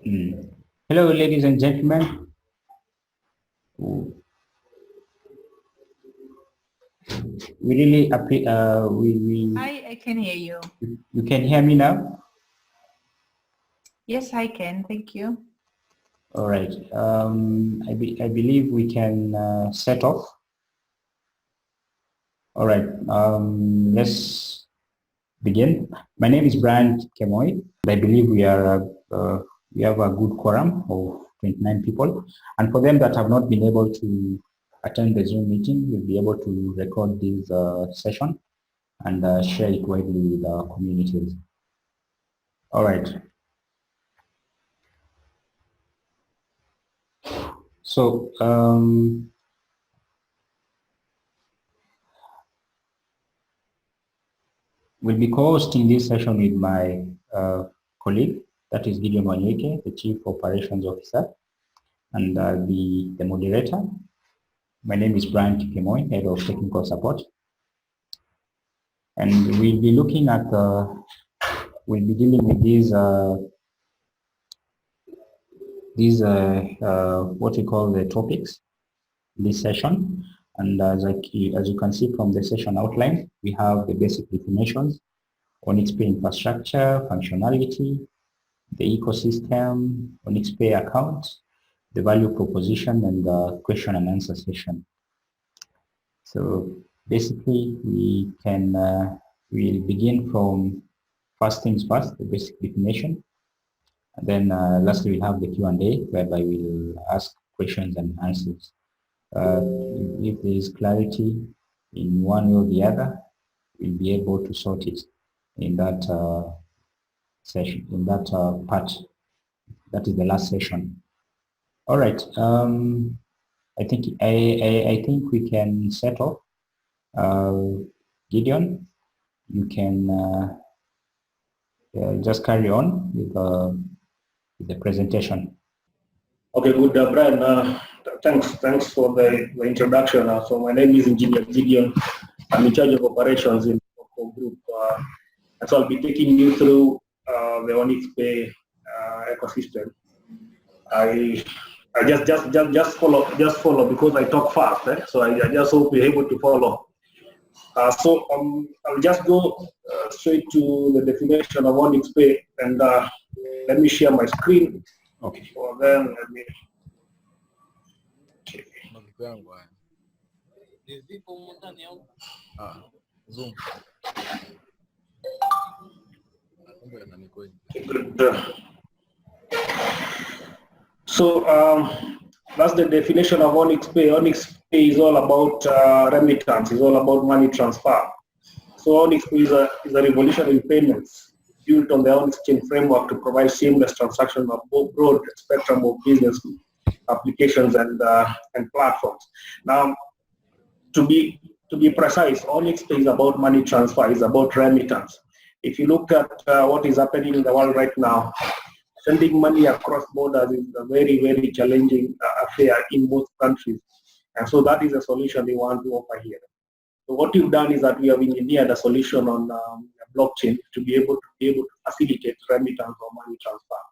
Hello, ladies and gentlemen. We really appreciate. I can hear you. You can hear me now. Yes, I can. Thank you. All right. I believe we can set off. All right. Let's begin. My name is Brian Kemoy. I believe we have a good quorum of 29 people, and for them that have not been able to attend the Zoom meeting, we'll be able to record this session and share it widely with our communities. All right. So we'll be co-hosting this session with my colleague, that is Gideon Wanyeke, the Chief Operations Officer, and the moderator. My name is Brian Kimoy, Head of Technical Support. And we'll be looking at, we'll be dealing with these what we call the topics, this session. And as you can see from the session outline, we have the basic definitions, Onxy Pay infrastructure, functionality, the ecosystem, Onxy Pay account, the value proposition, and the question and answer session. So basically, we can we'll begin from first things first, the basic definition, and then lastly we'll have the Q&A, whereby we'll ask questions and answers. If there is clarity in one way or the other, we'll be able to sort it in that session, in that part. That is the last session. All right. I think we can set off. Gideon, you can just carry on with the presentation. Okay, good, Brian. Thanks for the introduction. So my name is Engineer Gideon. I'm in charge of operations in the group, and so I'll be taking you through the Onxy Pay ecosystem. I just follow because I talk fast, so I just hope you're able to follow. So I'll just go straight to the definition of Onxy Pay, and let me share my screen. Okay. So then let me. Okay. Zoom. Good. So that's the definition of Onxy Pay. Onxy Pay is all about remittance, is all about money transfer. So Onxy Pay is a revolutionary payments built on the Onxy chain framework to provide seamless transactions of both broad spectrum of business applications and platforms. Now, to be precise, Onxy Pay is about money transfer, is about remittance. If you look at what is happening in the world right now, sending money across borders is a very, very challenging affair in most countries. And so that is a solution we want to offer here. So what we've done is that we have engineered a solution on blockchain to be able to facilitate remittance or money transfer.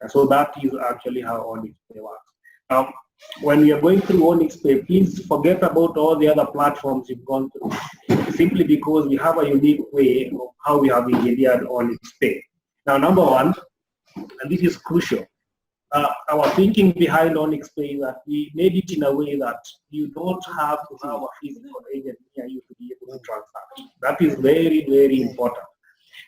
And so that is actually how Onxy Pay works. Now, when we are going through Onxy Pay, please forget about all the other platforms you've gone through, simply because we have a unique way of how we have engineered Onxy Pay. Now, number one, and this is crucial, our thinking behind Onxy Pay is that we made it in a way that you don't have to have a physical agent near you to be able to transact. That is very, very important.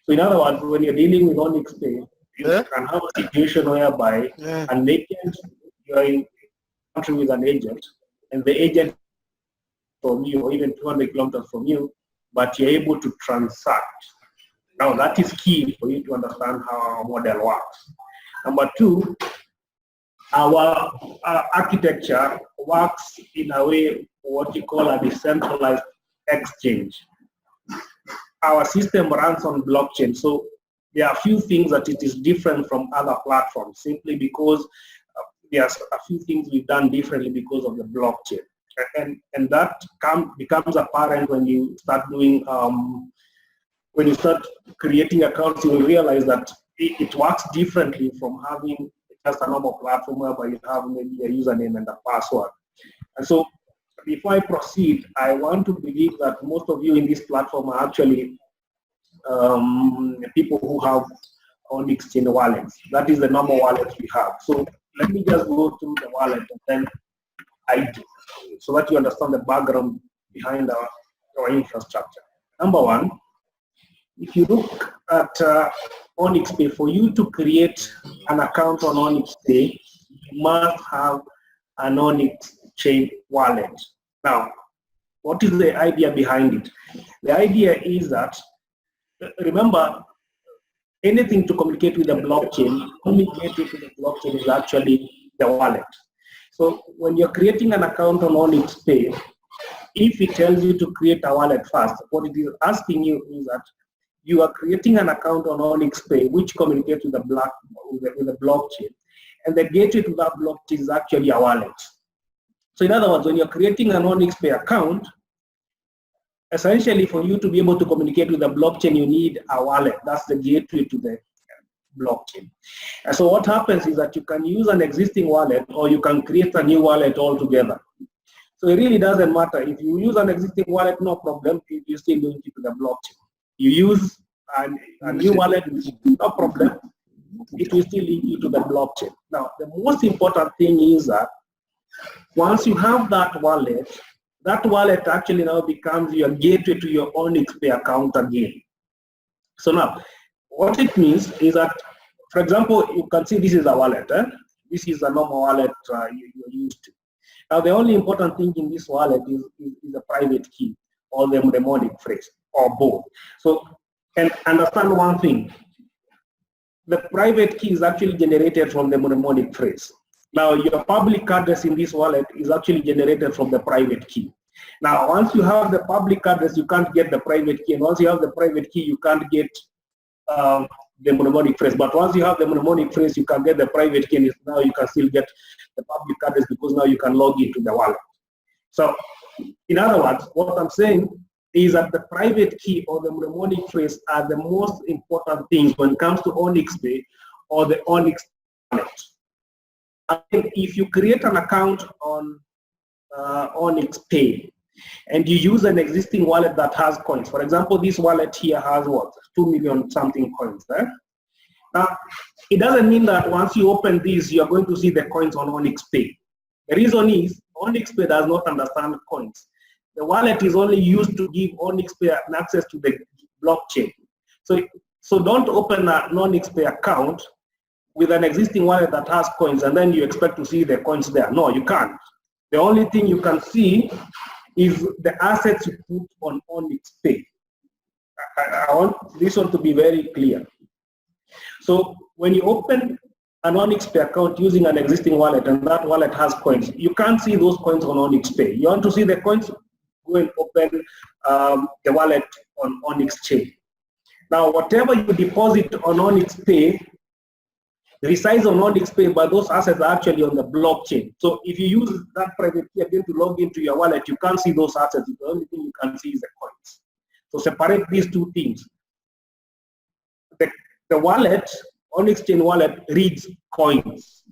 So in other words, when you're dealing with Onxy Pay, you can have a situation whereby an agent, you're in a country with an agent, and the agent from you, or even 200 kilometers from you, but you're able to transact. Now that is key for you to understand how our model works. Number two, our architecture works in a way what you call a decentralized exchange. Our system runs on blockchain, so there are a few things that it is different from other platforms, simply because there's a few things we've done differently because of the blockchain. And that becomes apparent when you start doing, when you start creating accounts, you will realize that it works differently from having just a normal platform where you have maybe a username and a password. And so before I proceed, I want to believe that most of you in this platform are actually people who have Onyx Chain wallets. That is the normal wallet we have. So let me just go through the wallet and then I do, so that you understand the background behind our infrastructure. Number one, if you look at Onxy Pay, for you to create an account on Onxy Pay, you must have an Onyx Chain wallet. Now, what is the idea behind it? The idea is that, remember, anything to communicate with the blockchain, communicating with the blockchain is actually the wallet. So when you're creating an account on Onxy Pay, if it tells you to create a wallet first, what it is asking you is that you are creating an account on Onxy Pay which communicates with the blockchain, and the gateway to that blockchain is actually a wallet. So in other words, when you're creating an Onxy Pay account, essentially for you to be able to communicate with the blockchain, you need a wallet. That's the gateway to the blockchain. And so what happens is that you can use an existing wallet or you can create a new wallet altogether. So it really doesn't matter. If you use an existing wallet, no problem, you still link it to the blockchain. You use a new wallet, no problem, it will still link you to the blockchain. Now, the most important thing is that once you have that wallet actually now becomes your gateway to your Onxy Pay account again. So now, what it means is that, for example, you can see this is a wallet. This is a normal wallet you're used to. Now, the only important thing in this wallet is the private key or the mnemonic phrase or both. So, and understand one thing. The private key is actually generated from the mnemonic phrase. Now, your public address in this wallet is actually generated from the private key. Now, once you have the public address, you can't get the private key. And once you have the private key, you can't get the mnemonic phrase. But once you have the mnemonic phrase, you can get the private key. And now you can still get the public address because now you can log into the wallet. So, in other words, what I'm saying is that the private key or the mnemonic phrase are the most important things when it comes to Onxy Pay or the Onyx wallet. I think if you create an account on Onxy Pay and you use an existing wallet that has coins, for example, this wallet here has what, 2 million something coins there. Now, it doesn't mean that once you open this, you're going to see the coins on Onxy Pay. The reason is Onxy Pay does not understand coins. The wallet is only used to give Onxy Pay access to the blockchain. So don't open an Onxy Pay account with an existing wallet that has coins and then you expect to see the coins there. No, you can't. The only thing you can see is the assets you put on Onxy Pay. I want this one to be very clear. So when you open an Onxy Pay account using an existing wallet and that wallet has coins, you can't see those coins on Onxy Pay. You want to see the coins, go and open the wallet on Onxy Chain. Now, whatever you deposit on Onxy Pay resides on Onxy Pay, but those assets are actually on the blockchain. So if you use that private key again to log into your wallet, you can't see those assets. The only thing you can see is the coins. So separate these two things. The wallet, Onxy Chain wallet, reads coins.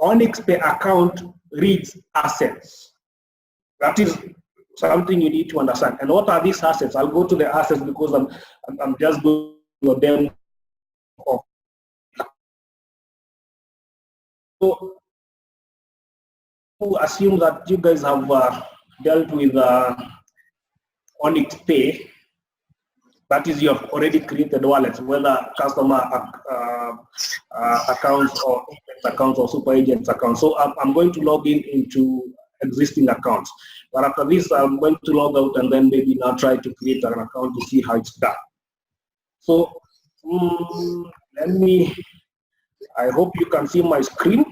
Onxy Pay account reads assets. That is something you need to understand. And what are these assets? I'll go to the assets because I'm just going to them. So, assume that you guys have dealt with Onxy Pay. That is, you have already created wallets, whether customer accounts or agent accounts or super agents accounts. So I'm going to log into existing accounts. But after this, I'm going to log out and then maybe now try to create an account to see how it's done. So I hope you can see my screen.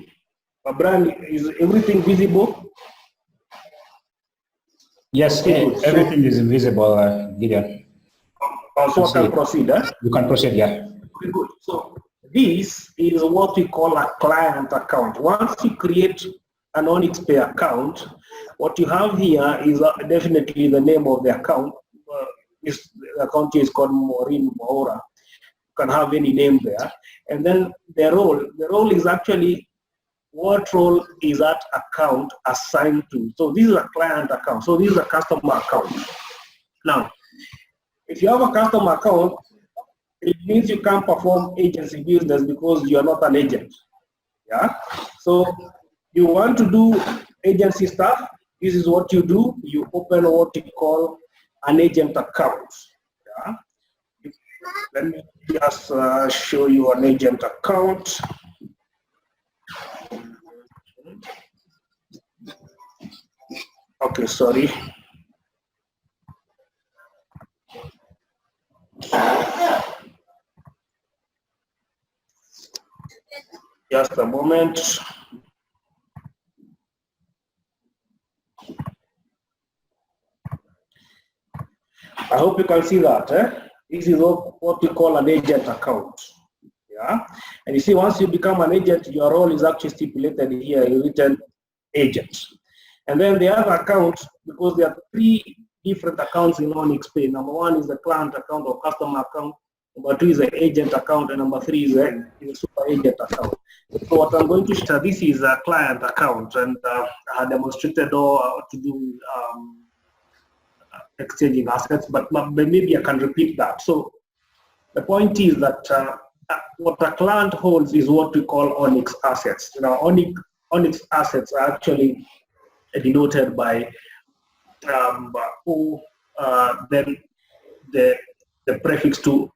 Brian, is everything visible? Yes, everything is visible, Gideon. So I can proceed. You can proceed, yeah. Okay, good. So this is what we call a client account. Once you create an Onxy Pay account, what you have here is definitely the name of the account. This account is called Maureen Maura. can have any name there. And then the role is actually what role is that account assigned to. So this is a client account. So this is a customer account. Now, if you have a customer account, it means you can't perform agency business because you are not an agent. Yeah. So you want to do agency stuff. This is what you do. You open what you call an agent account. Yeah. Let me just show you an agent account. Okay, sorry. Just a moment. I hope you can see that. This is what we call an agent account. Yeah, and you see, once you become an agent, your role is actually stipulated here. You written agent, and then the other account, because there are three different accounts in OnxPay. Number one is the client account or customer account. Number two is the agent account, and number three is the super agent account. So what I'm going to show, this is a client account, and I demonstrated all to do exchanging assets, but maybe I can repeat that. So the point is that what a client holds is what we call Onyx assets. Now, Onyx assets are actually denoted by then the prefix to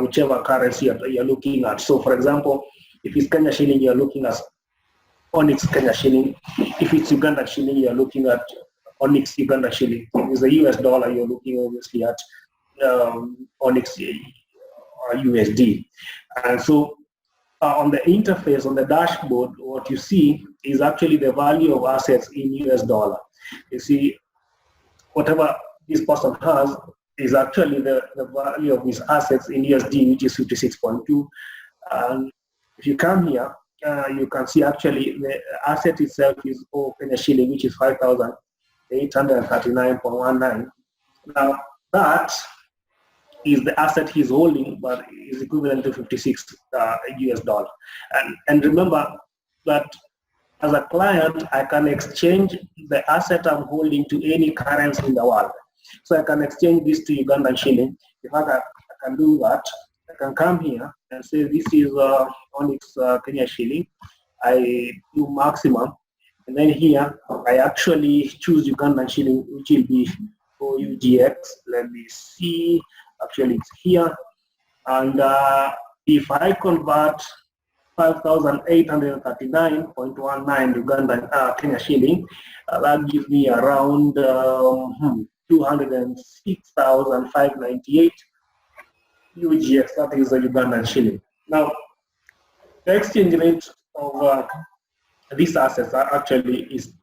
whichever currency you're looking at. So, for example, if it's Kenya shilling, you're looking at Onyx Kenya shilling. If it's Uganda shilling, you're looking at Onyx Uganda shilling. If it's a US dollar, you're looking obviously at Onyx USD. And so on the interface, on the dashboard, what you see is actually the value of assets in US dollar. You see, whatever this person has is actually the value of his assets in USD, which is 56.2. And if you come here, you can see actually the asset itself is Kenya shilling, which is 5,839.19. Now that is the asset he's holding, but is equivalent to 56 US dollar. And remember that as a client, I can exchange the asset I'm holding to any currency in the world. So I can exchange this to Ugandan shilling. In fact, I can do that. I can come here and say this is Onyx Kenya shilling. I do maximum, and then here I actually choose Ugandan shilling, which will be for UGX. Let me see. Actually, it's here. And if I convert 5,839.19 Ugandan Kenya shilling, that gives me around 206,598 UGX. That is the Ugandan shilling. Now, the exchange rate of these assets actually is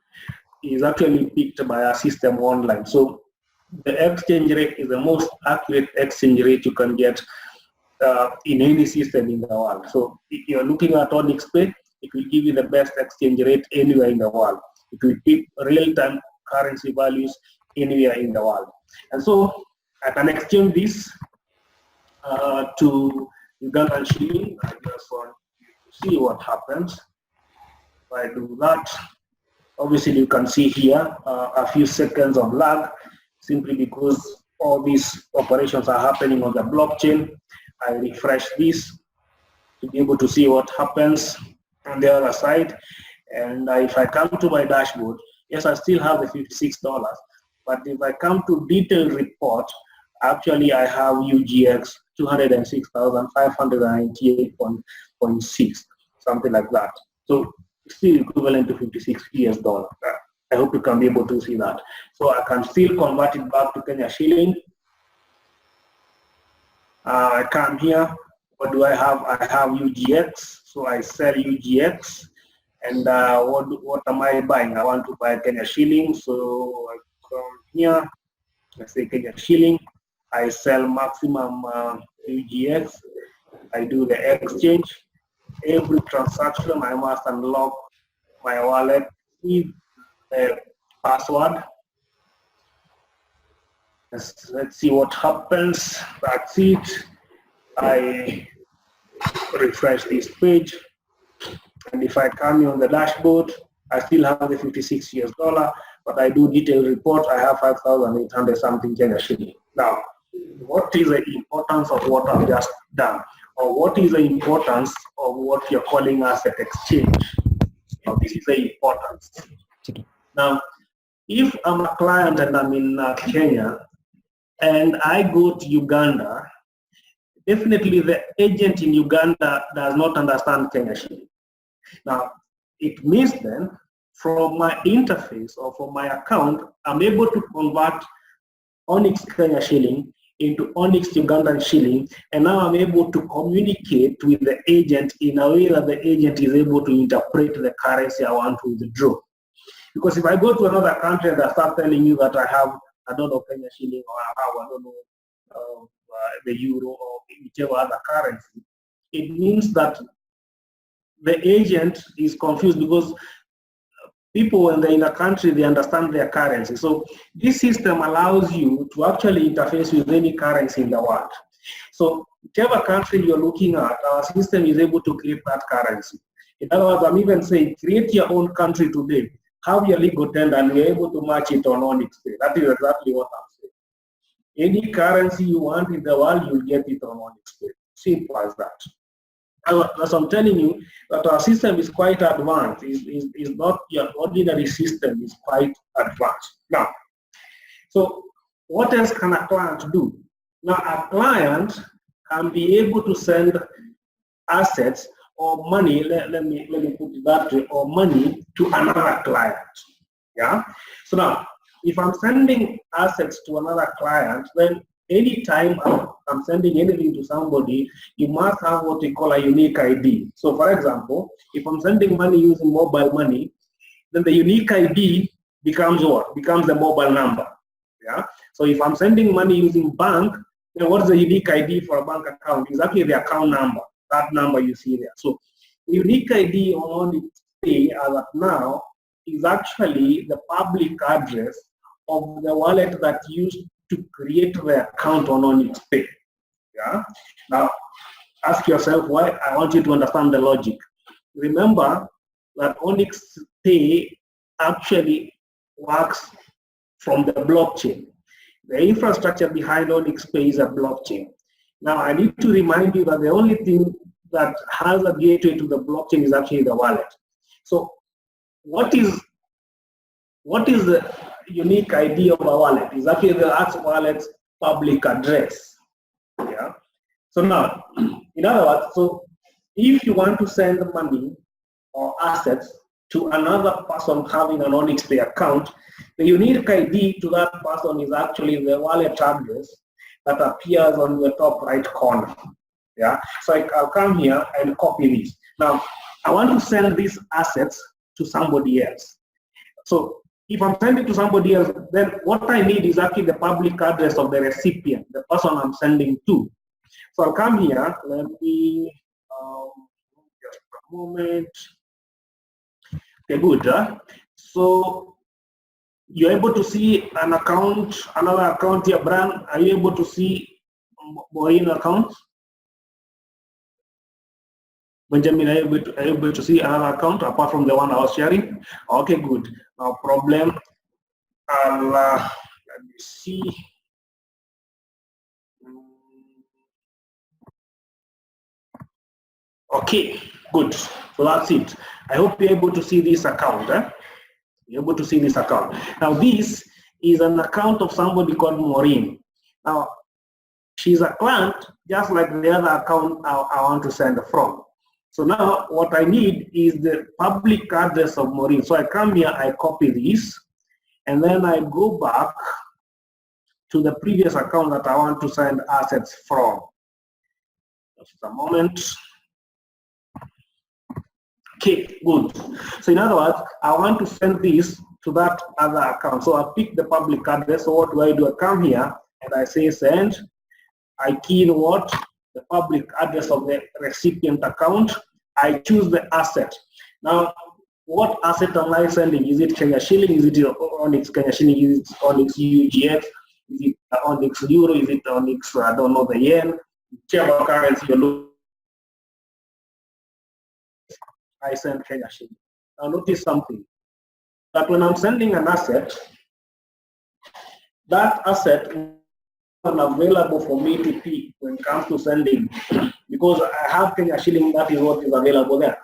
actually picked by a system online. So the exchange rate is the most accurate exchange rate you can get in any system in the world. So if you're looking at onyxpay, it will give you the best exchange rate anywhere in the world. It will keep real-time currency values anywhere in the world. And so I can exchange this to Ugandan shilling. I just want you to see what happens. If I do that, obviously you can see here a few seconds of lag, simply because all these operations are happening on the blockchain. I refresh this to be able to see what happens on the other side. And if I come to my dashboard, yes, I still have the $56, but if I come to detailed report, actually I have UGX 206,598.6, something like that. So still equivalent to 56 US dollars. I hope you can be able to see that. So I can still convert it back to Kenya shilling. I come here. What do I have? I have UGX. So I sell UGX. And what am I buying? I want to buy Kenya shilling. So I come here. I say Kenya shilling. I sell maximum UGX. I do the exchange. Every transaction, I must unlock my wallet with the password. Let's see what happens. That's it. I refresh this page, and if I come here on the dashboard, I still have the 56 US dollar, but I do detailed report, I have 5,800 something Kenya shilling. Now, what is the importance of what I've just done? Or what is the importance of what you're calling asset exchange? Now, this is the importance. Now, if I'm a client and I'm in Kenya, and I go to Uganda, definitely the agent in Uganda does not understand Kenya shilling. Now, it means then, from my interface or from my account, I'm able to convert Onyx Kenya shilling into Onyx Ugandan shilling, and now I'm able to communicate with the agent in a way that the agent is able to interpret the currency I want to withdraw. Because if I go to another country and I start telling you that I have, I don't know, Kenya shilling, or I have, I don't know, the euro or whichever other currency, it means that the agent is confused, because people, when they're in a country, they understand their currency. So this system allows you to actually interface with any currency in the world. So whichever country you're looking at, our system is able to create that currency. In other words, I'm even saying, create your own country today, have your legal tender, and we're able to match it on Onxy Pay. That is exactly what I'm saying. Any currency you want in the world, you'll get it on Onxy Pay. Simple as that. As I'm telling you, that our system is quite advanced. Is not your ordinary system, is quite advanced. Now, so what else can a client do? Now, a client can be able to send assets or money, let me put it that way, or money to another client. Yeah? So now, if I'm sending assets to another client, then anytime I'm sending anything to somebody, you must have what we call a unique ID. So for example, if I'm sending money using mobile money, then the unique ID becomes what? Becomes the mobile number. Yeah. So if I'm sending money using bank, then what's the unique ID for a bank account? Exactly the account number, that number you see there. So the unique ID on Onxy Pay as of now is actually the public address of the wallet that used to create the account on Onxy Pay. Yeah. Now, ask yourself why. I want you to understand the logic. Remember that Onxy Pay actually works from the blockchain. The infrastructure behind Onxy Pay is a blockchain. Now, I need to remind you that the only thing that has a gateway to the blockchain is actually the wallet. So, what is the unique ID of a wallet? Is actually the wallet's public address. Yeah. So now, in other words, so if you want to send money or assets to another person having an Onxy Pay account, the unique ID to that person is actually the wallet address that appears on the top right corner. Yeah. So I'll come here and copy this. Now, I want to send these assets to somebody else. So if I'm sending to somebody else, then what I need is actually the public address of the recipient, the person I'm sending to. So I'll come here, let me, just a moment. Okay, good. So you're able to see an account, another account here, Brian. Are you able to see Maureen account? Benjamin, are you able to see another account apart from the one I was sharing? Okay, good. No problem. Let me see. Okay, good. So that's it. I hope you're able to see this account. You're able to see this account. Now, this is an account of somebody called Maureen. Now, she's a client just like the other account I want to send from. So now what I need is the public address of Maureen. So I come here, I copy this, and then I go back to the previous account that I want to send assets from. Just a moment. Okay, good. So in other words, I want to send this to that other account. So I pick the public address. So what do? I come here and I say send. I key in what? The public address of the recipient account. I choose the asset. Now, what asset am I sending? Is it Kenya shilling? Is it Onyx Kenya shilling? Is it Onyx UGX? Is it Onyx Euro? Is it Onyx, I don't know, the yen? whichever currency you're looking, I send Kenya shilling. Now notice something, that when I'm sending an asset, that asset is available for me to pick when it comes to sending, because I have Kenya shilling, that is what is available there.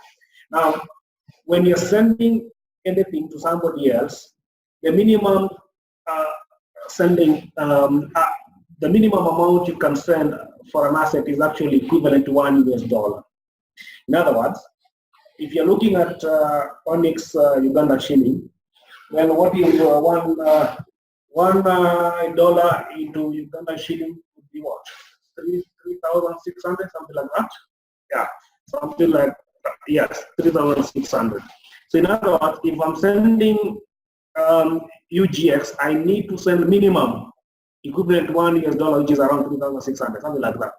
Now, when you're sending anything to somebody else, the minimum the minimum amount you can send for an asset is actually equivalent to $1 US. In other words, if you're looking at Onyx Uganda shilling, well, what is $1 into Uganda shilling would be what? 3,600, something like that. Yeah, something like, yes, 3,600. So in other words, if I'm sending UGX, I need to send minimum equivalent to $1 US, which is around 3,600, something like that.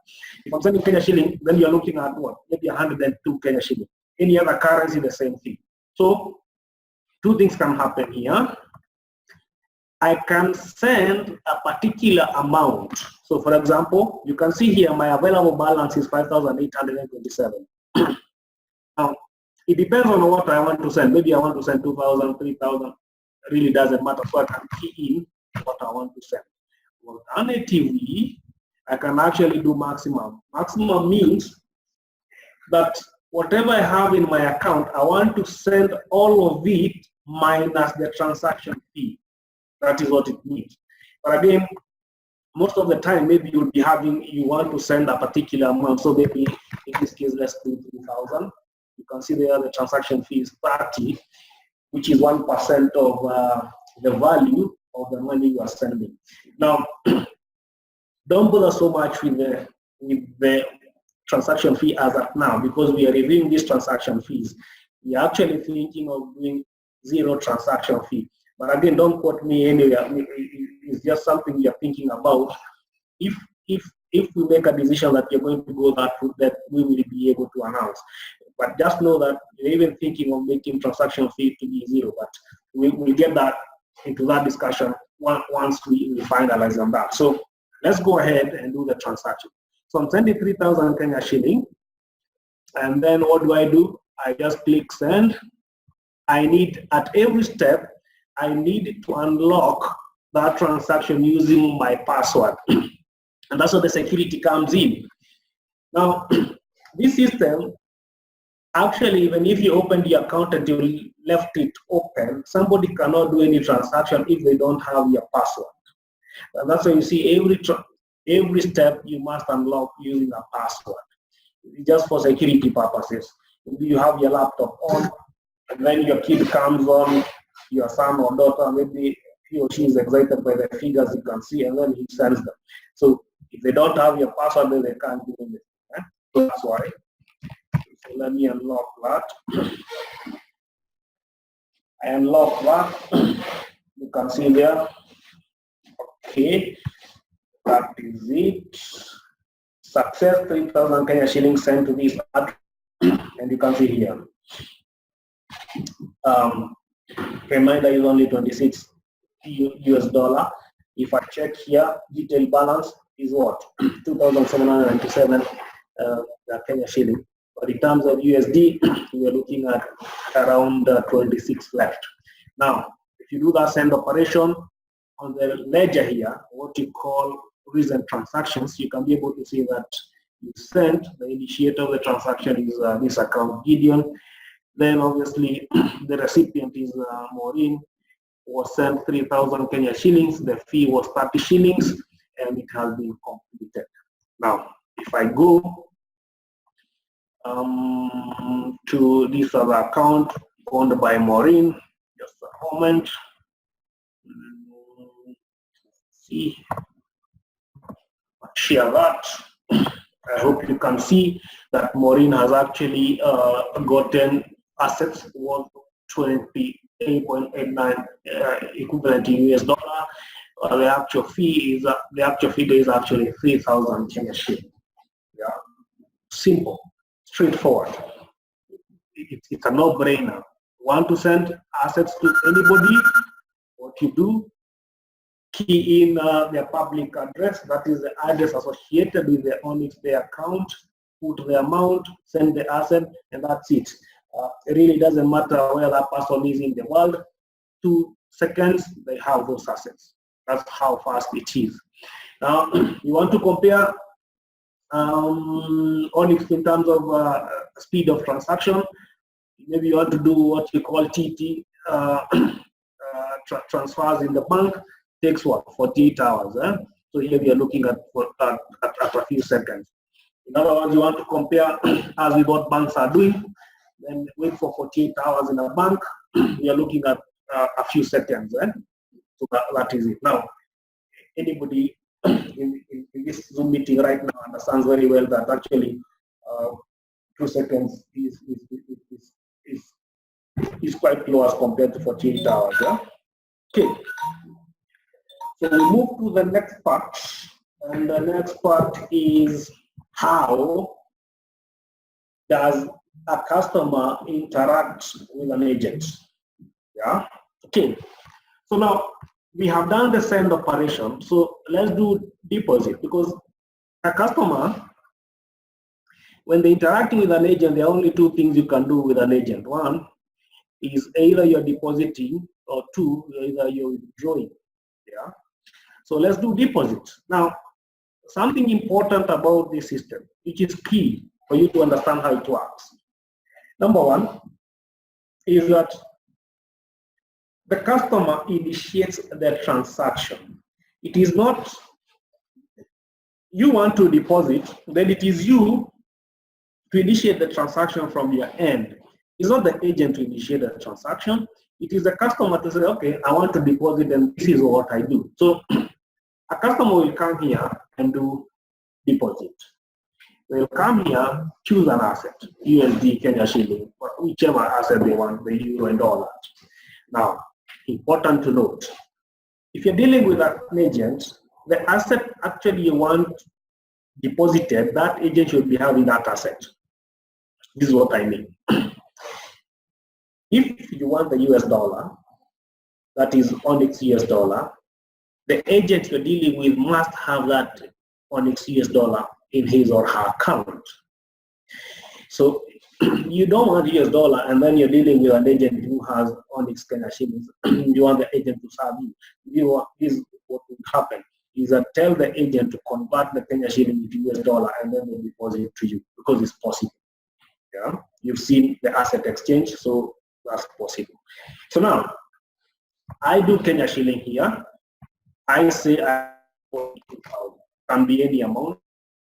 If I'm sending Kenya shilling, then you're looking at what? Maybe 102 Kenya shilling. Any other currency, the same thing. So two things can happen here. I can send a particular amount. So for example, you can see here my available balance is 5,827. Now, it depends on what I want to send. Maybe I want to send 2,000, 3,000. Really doesn't matter. So I can key in what I want to send. Alternatively, I can actually do maximum. Maximum means that whatever I have in my account, I want to send all of it minus the transaction fee. That is what it means. But again, most of the time, maybe you'll be you want to send a particular amount. So maybe in this case, let's do 3,000. You can see there the transaction fee is 30, which is 1% of the value of the money you are sending. Now, don't bother so much with the transaction fee as of now, because we are reviewing these transaction fees. We are actually thinking of doing 0 transaction fee. But again, don't quote me anywhere. It's just something we are thinking about. If we make a decision that you're going to go that route, that we will be able to announce. But just know that we're even thinking of making transaction fee to be 0. But we'll get that into that discussion once we finalize on that. So let's go ahead and do the transaction. So I'm sending 3,000 Kenya shilling, and then what do? I just click send. I need, at every step, I need to unlock that transaction using my password. And that's where the security comes in. Now, this system, actually, even if you open the account and you left it open, somebody cannot do any transaction if they don't have your password. And that's why you see every step you must unlock using a password, just for security purposes. Maybe you have your laptop on, and then your kid comes on, your son or daughter, maybe he or she is excited by the figures you can see, and then he sends them. So if they don't have your password, then they can't do anything. Right? So that's why. So let me unlock that. I unlock that. You can see there. Okay, that is it. Success, 3,000 Kenya shillings sent to this address, and you can see here. Reminder is only 26 US. If I check here, detailed balance is what? 2,797 Kenya shilling. But in terms of USD, we are looking at around 26 left. Now, if you do that send operation on the ledger here, what you call recent transactions, you can be able to see that you sent, the initiator of the transaction is this account Gideon. Then obviously the recipient is Maureen, was sent 3,000 Kenya shillings, the fee was 30 shillings, and it has been completed. Now, if I go to this other account owned by Maureen, just a moment. See, share that. I hope you can see that Maureen has actually gotten assets worth 28.89 equivalent to US dollar. The actual fee is the actual figure is actually 3,000 Kenya shilling. Yeah, simple, straightforward. It's a no-brainer. Want to send assets to anybody? What you do? key in their public address, that is the address associated with the OnyxPay account, put the amount, send the asset, and that's it. It really doesn't matter where that person is in the world. 2 seconds, they have those assets. That's how fast it is. Now, you want to compare Onyx in terms of speed of transaction. Maybe you want to do what we call TT transfers in the bank. Takes what, 48 hours. So here we are looking at a few seconds. In other words, you want to compare as with what banks are doing, then wait for 48 hours in a bank. We are looking at a few seconds. So that is it. Now, anybody in this Zoom meeting right now understands very well that actually 2 seconds is quite low as compared to 48 hours. Okay. So we move to the next part, and the next part is how does a customer interact with an agent? Yeah. Okay. So now we have done the send operation. So let's do deposit, because a customer, when they interact with an agent, there are only 2 things you can do with an agent. 1 is either you're depositing, or 2, either you're withdrawing. Yeah. So let's do deposit. Now, something important about this system, which is key for you to understand how it works. Number 1 is that the customer initiates the transaction. It is not you want to deposit, then it is you to initiate the transaction from your end. It's not the agent to initiate the transaction. It is the customer to say, okay, I want to deposit and this is what I do. So a customer will come here and do deposit. They'll come here, choose an asset, USD, Kenya shilling, or whichever asset they want, the euro and dollar. Now, important to note, if you're dealing with an agent, the asset actually you want deposited, that agent should be having that asset. This is what I mean. If you want the US dollar, that is Onyx US dollar, the agent you're dealing with must have that Onyx US dollar in his or her account. So you don't want US dollar and then you're dealing with an agent who has Onyx Kenya shillings. You want the agent to serve you. This is what will happen, is that tell the agent to convert the Kenya shilling into US dollar and then they deposit it to you, because it's possible. Yeah, you've seen the asset exchange, so that's possible. So now, I do Kenya shilling here. I say can be any amount.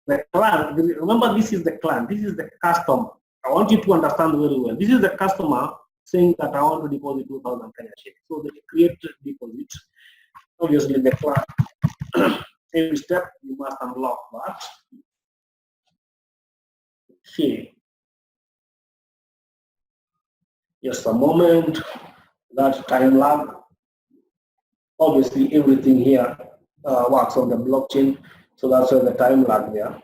The client, remember this is the client, this is the customer. I want you to understand very well. This is the customer saying that I want to deposit 2,000 Kenya shillings. So they create deposit. Obviously the client, every step you must unlock that. Okay. Just a moment, that time lag. Obviously everything here works on the blockchain, so that's why the time lag there.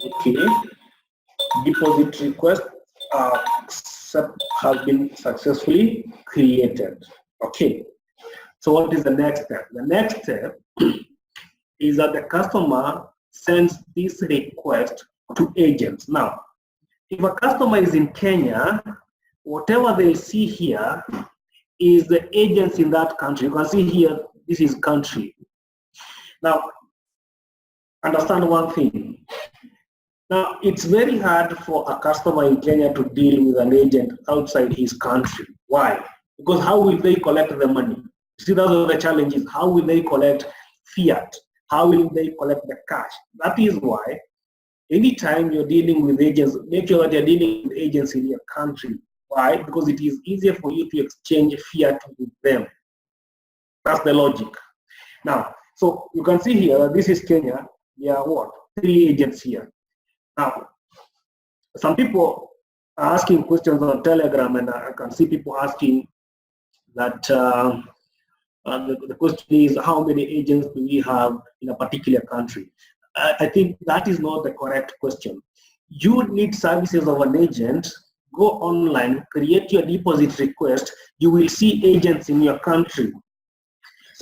Okay, deposit request has been successfully created. Okay, so what is the next step? The next step is that the customer sends this request to agents. Now, if a customer is in Kenya, whatever they see here is the agents in that country. You can see here, this is country. Now, understand one thing. Now, it's very hard for a customer in Kenya to deal with an agent outside his country. Why? Because how will they collect the money? See, those are the challenges. How will they collect fiat? How will they collect the cash? That is why anytime you're dealing with agents, make sure that you're dealing with agents in your country. Why? Because it is easier for you to exchange fiat with them. That's the logic. Now, so you can see here, this is Kenya. There are what? 3 agents here. Now, some people are asking questions on Telegram, and I can see people asking that the question is, how many agents do we have in a particular country? I think that is not the correct question. You need services of an agent. Go online, create your deposit request. You will see agents in your country.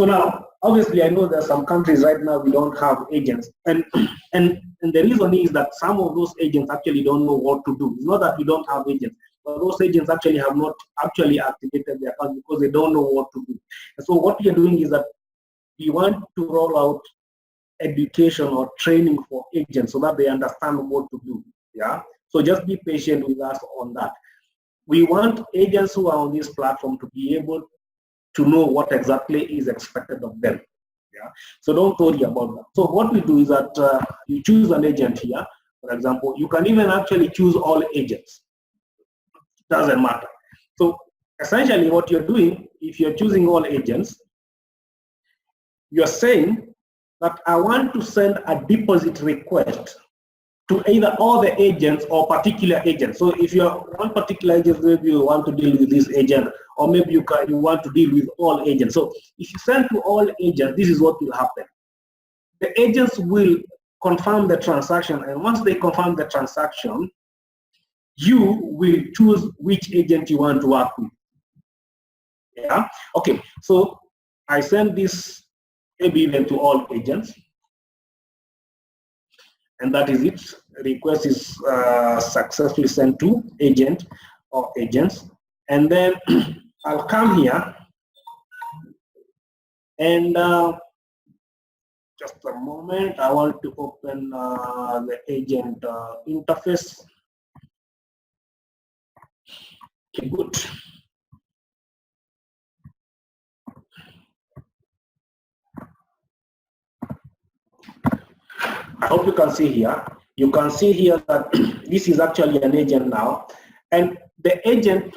So now, obviously, I know there are some countries right now we don't have agents, and the reason is that some of those agents actually don't know what to do. It's not that we don't have agents, but those agents actually have not actually activated their account because they don't know what to do. And so what we are doing is that we want to roll out education or training for agents so that they understand what to do. Yeah. So just be patient with us on that. We want agents who are on this platform to be able to know what exactly is expected of them. Yeah. So don't worry about that. So what we do is that you choose an agent here. For example, you can even actually choose all agents. Doesn't matter. So essentially what you're doing, if you're choosing all agents, you're saying that I want to send a deposit request to either all the agents or particular agents. So if you're one particular agent, maybe you want to deal with this agent, or maybe you want to deal with all agents. So if you send to all agents, this is what will happen. The agents will confirm the transaction, and once they confirm the transaction, you will choose which agent you want to work with. Yeah. Okay. So I send this maybe even to all agents. And that is it. Request is successfully sent to agent or agents. And then I'll come here and just a moment. I want to open the agent interface. Okay, good. I hope you can see here. You can see here that this is actually an agent now. And the agent,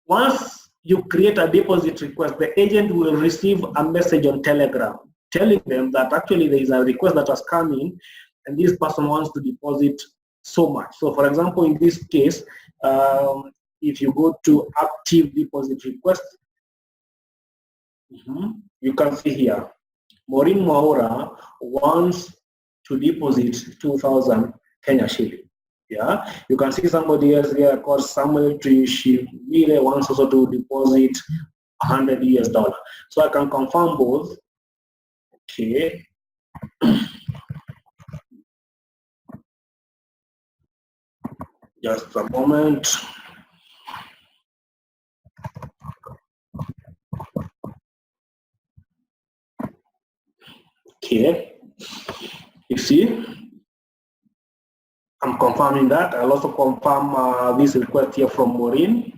once you create a deposit request, the agent will receive a message on Telegram telling them that actually there is a request that has come in and this person wants to deposit so much. So for example, in this case, if you go to active deposit request, you can see here, Maureen Maura wants to deposit 2,000 Kenya shilling. Yeah, you can see somebody else here called Samuel Trishivile wants also to deposit $100 US. So I can confirm both. Okay. Just a moment. Okay. You see, I'm confirming that. I'll also confirm this request here from Maureen.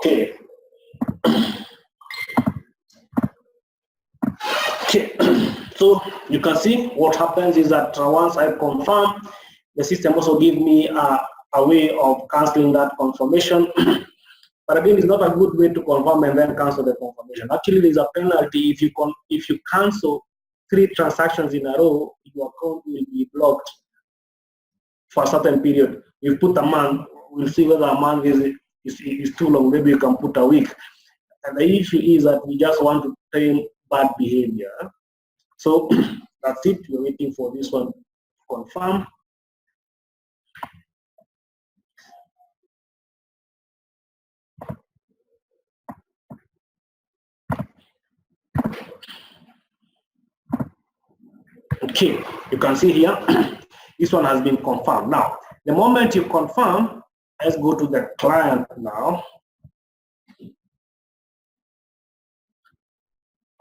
Okay. Okay. So you can see what happens is that once I confirm, the system also gives me a way of canceling that confirmation. But again, it's not a good way to confirm and then cancel the confirmation. Actually, there's a penalty if you cancel 3 transactions in a row, your account will be blocked for a certain period. You put a month, we'll see whether a month is too long. Maybe you can put a week. And the issue is that we just want to train bad behavior. So that's it. We're waiting for this one to confirm. Okay, you can see here, this one has been confirmed. Now, the moment you confirm, let's go to the client now.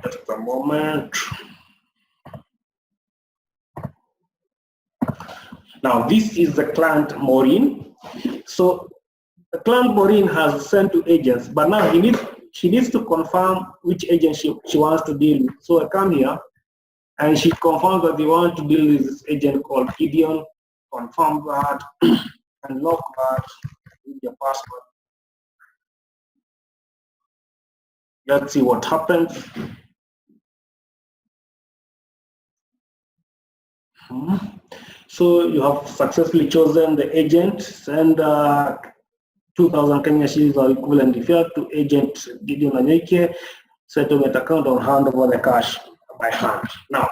Just a moment. Now, this is the client Maureen. So, the client Maureen has sent to agents, but now she needs to confirm which agent she wants to deal with. So, I come here, and she confirms that they want to deal with this agent called Gideon. Confirm that, and lock that with your password. Let's see what happens. So you have successfully chosen the agent, send 2,000 Kenya shillings or equivalent referred to agent Gideon Anyeke, settlement account on hand over the cash by hand. Now,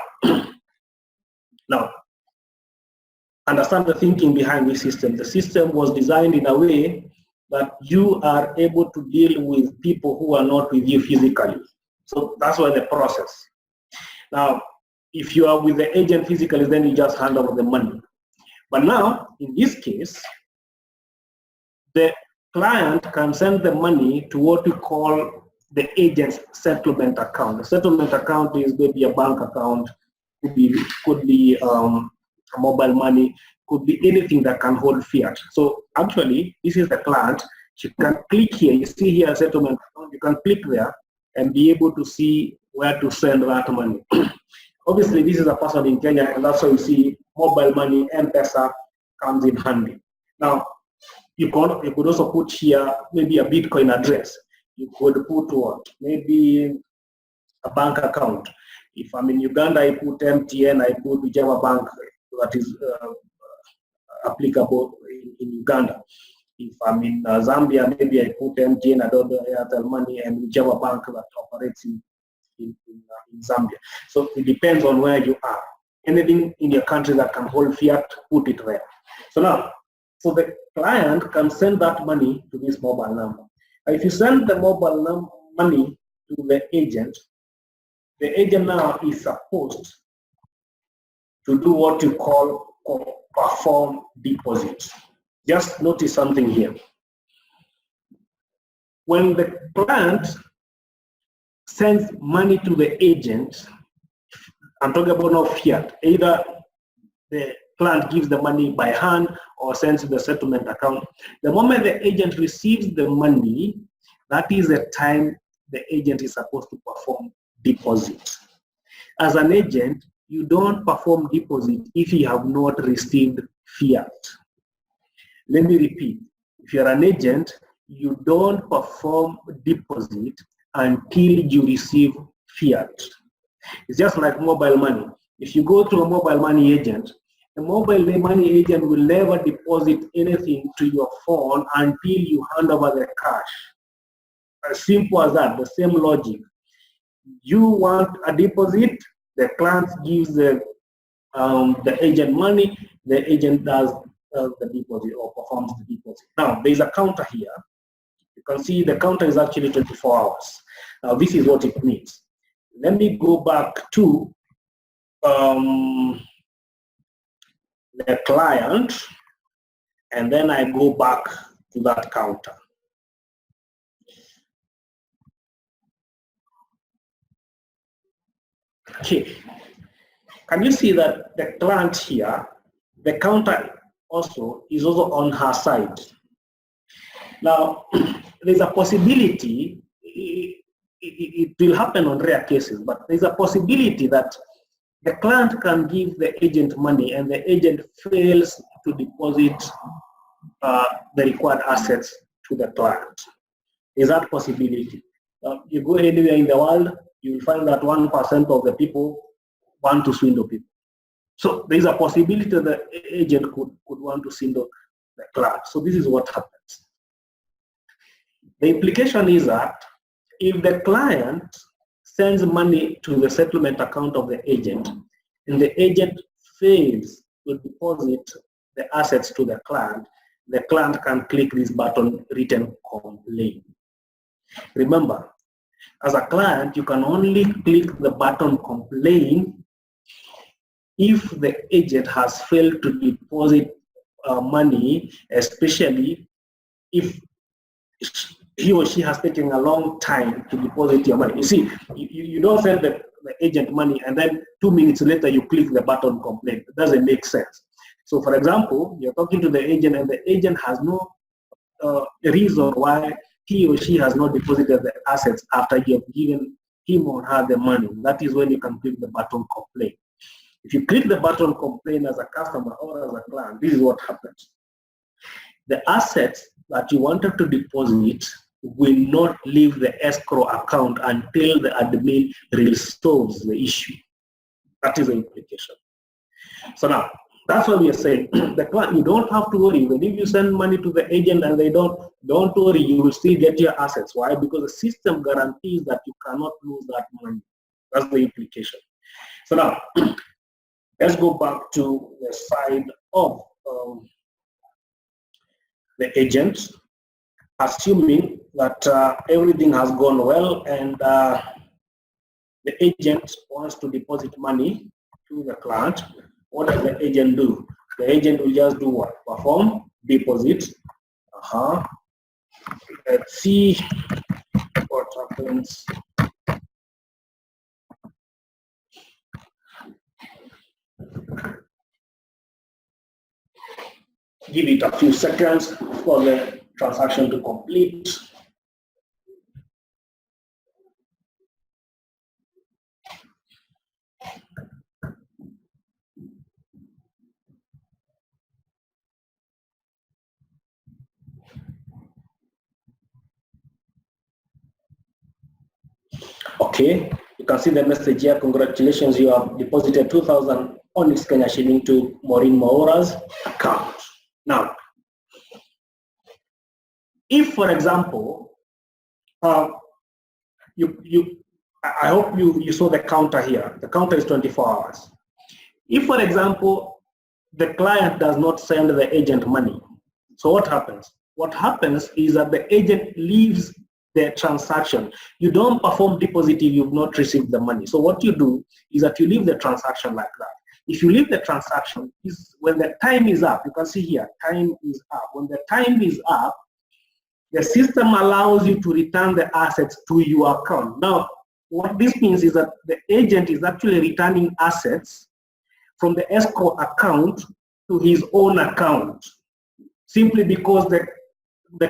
understand the thinking behind this system. The system was designed in a way that you are able to deal with people who are not with you physically. So that's why the process. Now, if you are with the agent physically, then you just hand over the money. But now, in this case, the client can send the money to what we call the agent's settlement account. The settlement account is maybe a bank account, could be a mobile money, could be anything that can hold fiat. So actually, this is the client. You can click here. You see here a settlement account. You can click there and be able to see where to send that money. Obviously, this is a person in Kenya, and that's why you see mobile money, M-Pesa comes in handy. Now, you could also put here maybe a Bitcoin address. You could put what? Maybe a bank account. If I'm in Uganda, I put MTN, I put whichever bank that is applicable in Uganda. If I'm in Zambia, maybe I put MTN, Adobe, Airtel Money, and whichever bank that operates in Zambia. So it depends on where you are. Anything in your country that can hold fiat, put it there. So now, so the client can send that money to this mobile number. If you send the mobile money to the agent now is supposed to do what you call perform deposit. Just notice something here. When the client sends money to the agent, I'm talking about no fiat, either the client gives the money by hand or sends to the settlement account. The moment the agent receives the money, that is the time the agent is supposed to perform deposit. As an agent, you don't perform deposit if you have not received fiat. Let me repeat. If you're an agent, you don't perform deposit until you receive fiat. It's just like mobile money. If you go to a mobile money agent, the mobile money agent will never deposit anything to your phone until you hand over the cash. As simple as that, the same logic. You want a deposit, the client gives the agent money, the agent does the deposit or performs the deposit. Now, there's a counter here. You can see the counter is actually 24 hours. Now, this is what it means. Let me go back to the client, and then I go back to that counter. Okay, can you see that the client here, the counter also is also on her side. Now, there's a possibility, it will happen on rare cases, but there's a possibility that the client can give the agent money and the agent fails to deposit the required assets to the client. Is that possibility? You go anywhere in the world, you will find that 1% of the people want to swindle people. So there is a possibility that the agent could want to swindle the client. So this is what happens. The implication is that if the client sends money to the settlement account of the agent and the agent fails to deposit the assets to the client can click this button written complain. Remember, as a client, you can only click the button complain if the agent has failed to deposit money, especially if he or she has taken a long time to deposit your money. You see, you don't send the agent money and then 2 minutes later you click the button complain. It doesn't make sense. So for example, you're talking to the agent and the agent has no reason why he or she has not deposited the assets after you have given him or her the money. That is when you can click the button complain. If you click the button complain as a customer or as a client, this is what happens. The assets that you wanted to deposit will not leave the escrow account until the admin resolves the issue. That is the implication. So now, That's what we are saying. The client, you don't have to worry. When you send money to the agent and they don't worry, you will still get your assets. Why? Because the system guarantees that you cannot lose that money. That's the implication. So now, let's go back to the side of the agent, assuming that everything has gone well and the agent wants to deposit money to the client. What does the agent do? The agent will just do what? Perform deposit. Let's see what happens. Give it a few seconds for the transaction to complete. Okay, you can see the message here. Congratulations, you have deposited 2,000 Onyx Kenya shilling to Maureen Maura's account. Now, if, for example, I hope you saw the counter here. The counter is 24 hours. If, for example, the client does not send the agent money, so what happens? What happens is that the agent leaves the transaction. You don't perform deposit if you've not received the money. So what you do is that you leave the transaction like that. If you leave the transaction, when the time is up, you can see here, time is up. When the time is up, the system allows you to return the assets to your account. Now, what this means is that the agent is actually returning assets from the escrow account to his own account, simply because the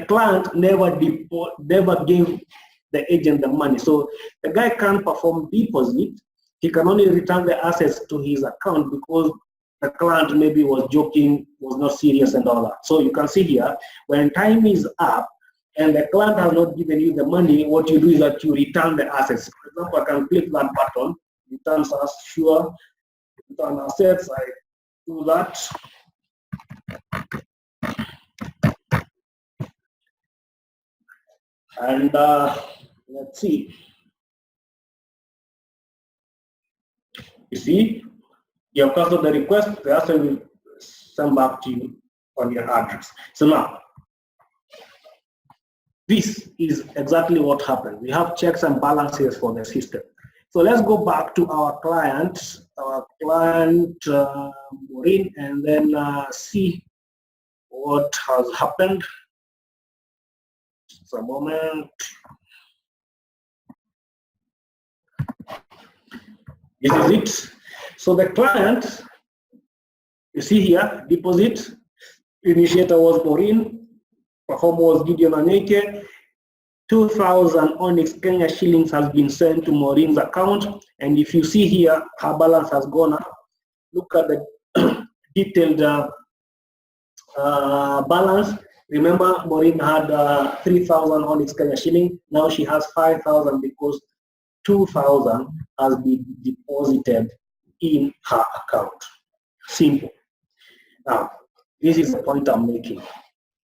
client never gave the agent the money. So the guy can't perform deposit. He can only return the assets to his account because the client maybe was joking, was not serious and all that. So you can see here, when time is up and the client has not given you the money, what you do is that you return the assets. For example, I can click that button, return as sure, return assets, I do that. And let's see. You see, you have canceled the request, the answer will send back to you on your address. So now, this is exactly what happened. We have checks and balances for the system. So let's go back to our client Maureen, and then see what has happened. Just a moment. This is it. So the client, you see here, deposit, initiator was Maureen, performer was Gideon Anyeke. 2,000 Onyx Kenya shillings has been sent to Maureen's account, and if you see here, her balance has gone up. Look at the detailed balance. Remember, Maureen had 3,000 Onyx Kenya shilling. Now she has 5,000 because 2,000 has been deposited in her account. Simple. Now, this is the point I'm making.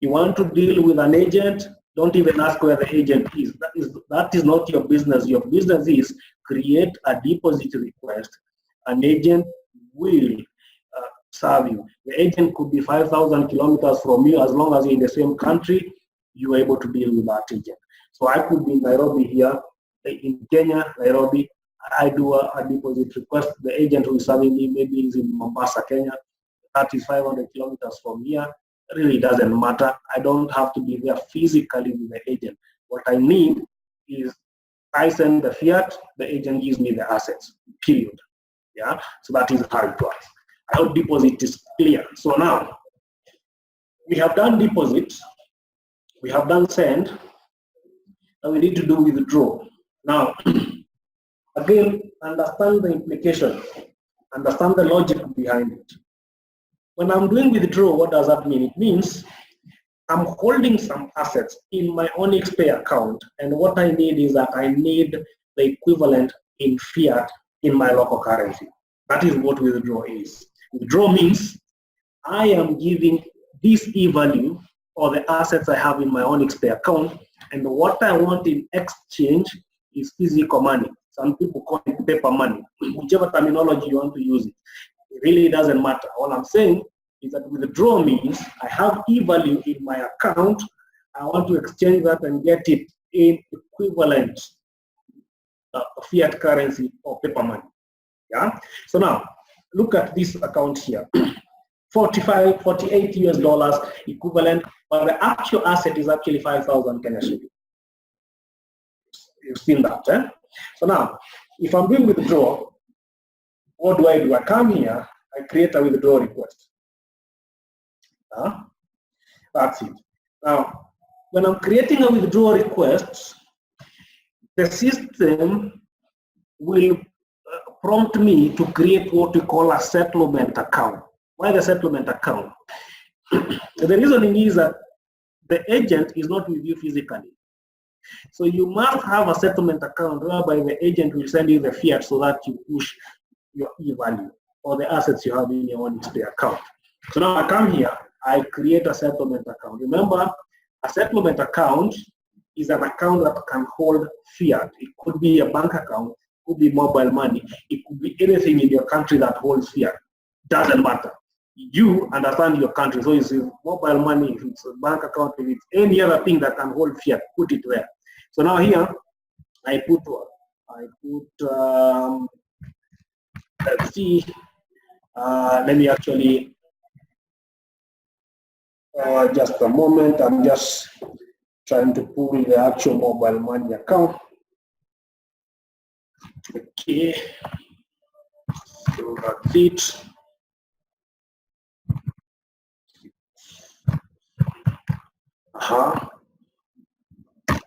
You want to deal with an agent, don't even ask where the agent is. That is not your business. Your business is create a deposit request. An agent will serve you. The agent could be 5,000 kilometers from you. As long as you're in the same country, you're able to deal with that agent. So I could be in Nairobi here, in Kenya, Nairobi. I do a deposit request. The agent who is serving me maybe is in Mombasa, Kenya. That is 500 kilometers from here. It really doesn't matter. I don't have to be there physically with the agent. What I need is I send the fiat, the agent gives me the assets, period. Yeah, so that is how it works. I hope deposit is clear. So now, we have done deposit, we have done send, and we need to do withdraw. Now, again, understand the implication, understand the logic behind it. When I'm doing withdraw, what does that mean? It means I'm holding some assets in my Onxy Pay account, and what I need is that I need the equivalent in fiat in my local currency. That is what withdraw is. Withdraw means I am giving this e-value or the assets I have in my Onxy Pay account, and what I want in exchange is physical money. Some people call it paper money. Whichever terminology you want to use it. It really doesn't matter. All I'm saying is that withdraw means I have e-value in my account. I want to exchange that and get it in equivalent fiat currency or paper money. Yeah. So now look at this account here. 48 US dollars equivalent, but the actual asset is actually 5,000 Kenya shillings. You've seen that, eh? So now, if I'm doing withdrawal, what do? I come here, I create a withdrawal request. That's it. Now, when I'm creating a withdrawal request, the system will prompt me to create what we call a settlement account. Why the settlement account? The reasoning is that the agent is not with you physically. So you must have a settlement account whereby the agent will send you the fiat so that you push your e-value or the assets you have in your Onxy Pay account. So now I come here, I create a settlement account. Remember, a settlement account is an account that can hold fiat. It could be a bank account, it could be mobile money, it could be anything in your country that holds fiat. Doesn't matter. You understand your country. So it's mobile money, if it's a bank account, if it's any other thing that can hold fiat, put it there. So now here, I put what? Let's see, let me actually, just a moment, I'm just trying to pull the actual mobile money account. Okay, so that's it.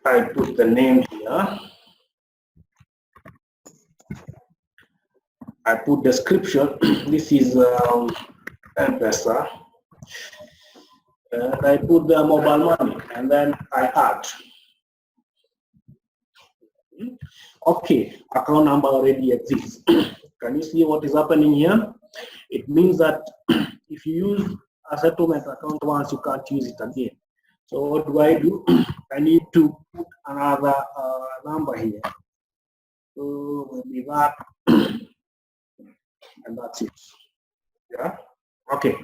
I put the name here. I put description. This is M-Pesa. And I put the mobile money, and then I add. Okay, account number already exists. Can you see what is happening here? It means that if you use a settlement account once, you can't use it again. So what do? I need to put another number here. So maybe that, and that's it. Yeah. Okay.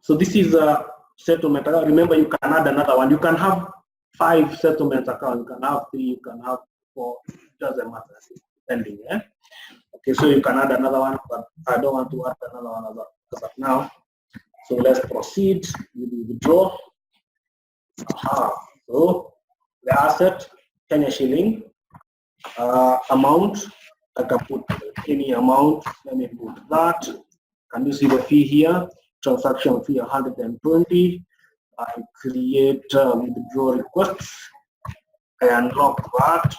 So this is a settlement account. Remember, you can add another one. You can have 5 settlement accounts. You can have 3. You can have 4. It doesn't matter. Depending. Yeah. Okay. So you can add another one, but I don't want to add another one as of now. So let's proceed with the withdraw. So the asset, Kenya shilling, amount, I can put any amount. Let me put that. Can you see the fee here? Transaction fee 120. I create withdraw request. I unlock that.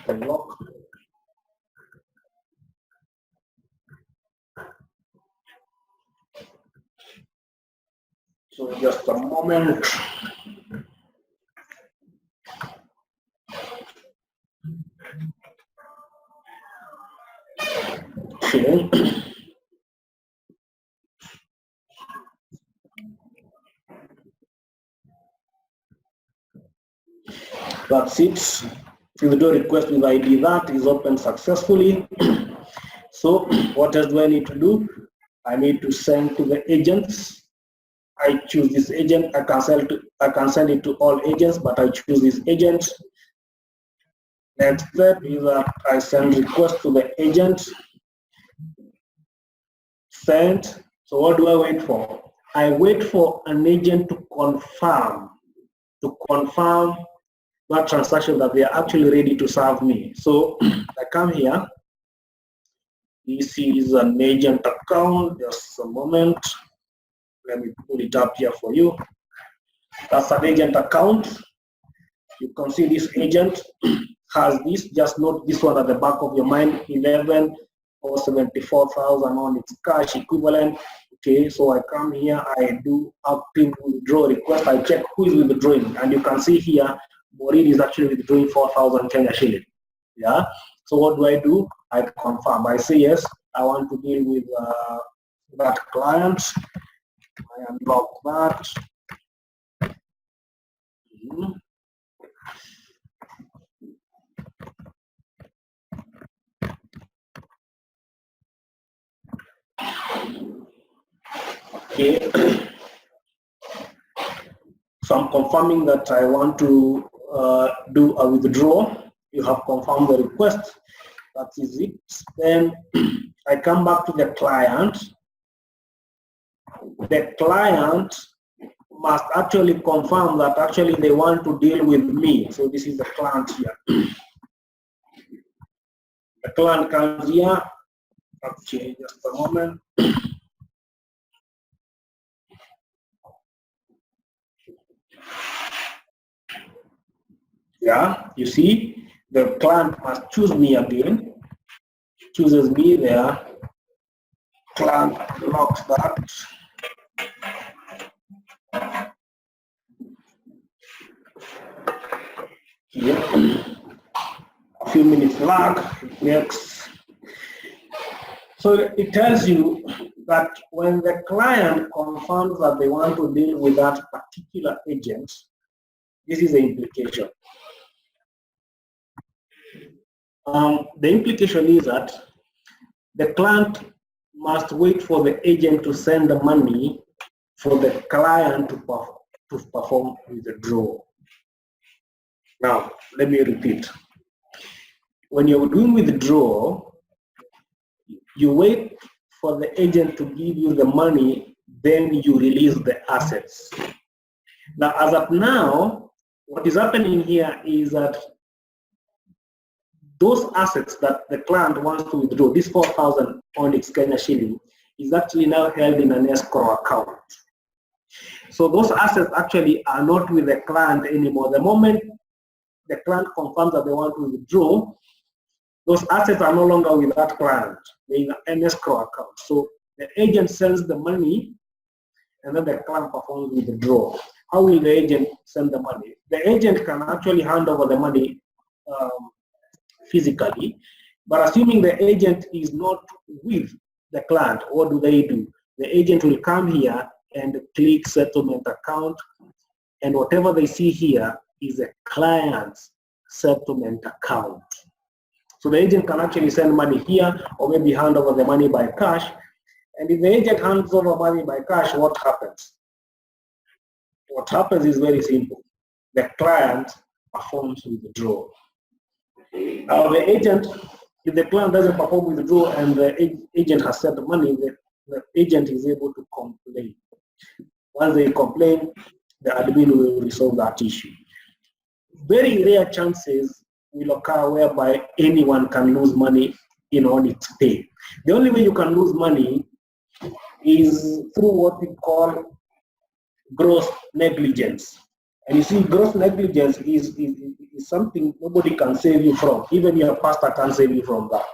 Unlock. So just a moment. Okay. That's it. Withdraw request with ID that is opened successfully. So what else do I need to do? I need to send to the agents. I choose this agent. I can send it to all agents, but I choose this agent. Next step is that I send request to the agent. Send. So what do I wait for? I wait for an agent to confirm that transaction that they are actually ready to serve me. So I come here. This is an agent account. Just a moment. Let me pull it up here for you. That's an agent account. You can see this agent has this. Just note this one at the back of your mind. 11 or 74,000 on its cash equivalent. Okay, so I come here. I do active withdraw request. I check who is withdrawing, and you can see here, Borid is actually withdrawing 4,000 Kenya shilling. Yeah. So what do? I confirm. I say yes. I want to deal with that client. I unlock that. Okay. So I'm confirming that I want to do a withdrawal. You have confirmed the request. That is it. Then I come back to the client. The client must actually confirm that actually they want to deal with me. So this is the client here. The client comes here. Okay, just a moment. Yeah, you see, the client must choose me again. Chooses me there. Client locks that. Here. A few minutes lag. Next. So it tells you that when the client confirms that they want to deal with that particular agent, this is the implication. The implication is that the client must wait for the agent to send the money for the client to perform withdrawal. Now, let me repeat. When you're doing withdrawal, you wait for the agent to give you the money, then you release the assets. Now, as of now, what is happening here is that those assets that the client wants to withdraw, this 4,000 Onyx Kenya shilling, is actually now held in an escrow account. So those assets actually are not with the client anymore. The moment the client confirms that they want to withdraw, those assets are no longer with that client. They're in an escrow account. So the agent sends the money and then the client performs withdrawal. How will the agent send the money? The agent can actually hand over the money physically, but assuming the agent is not with the client, what do? The agent will come here and click settlement account, and whatever they see here is a client's settlement account. So the agent can actually send money here or maybe hand over the money by cash. And if the agent hands over money by cash, what happens? What happens is very simple. The client performs withdrawal. Now the agent, if the client doesn't perform withdrawal and the agent has sent the money, the agent is able to complain. Once they complain, the admin will resolve that issue. Very rare chances will occur whereby anyone can lose money in Onxy Pay. The only way you can lose money is through what we call gross negligence. And you see, gross negligence is something nobody can save you from. Even your pastor can't save you from that.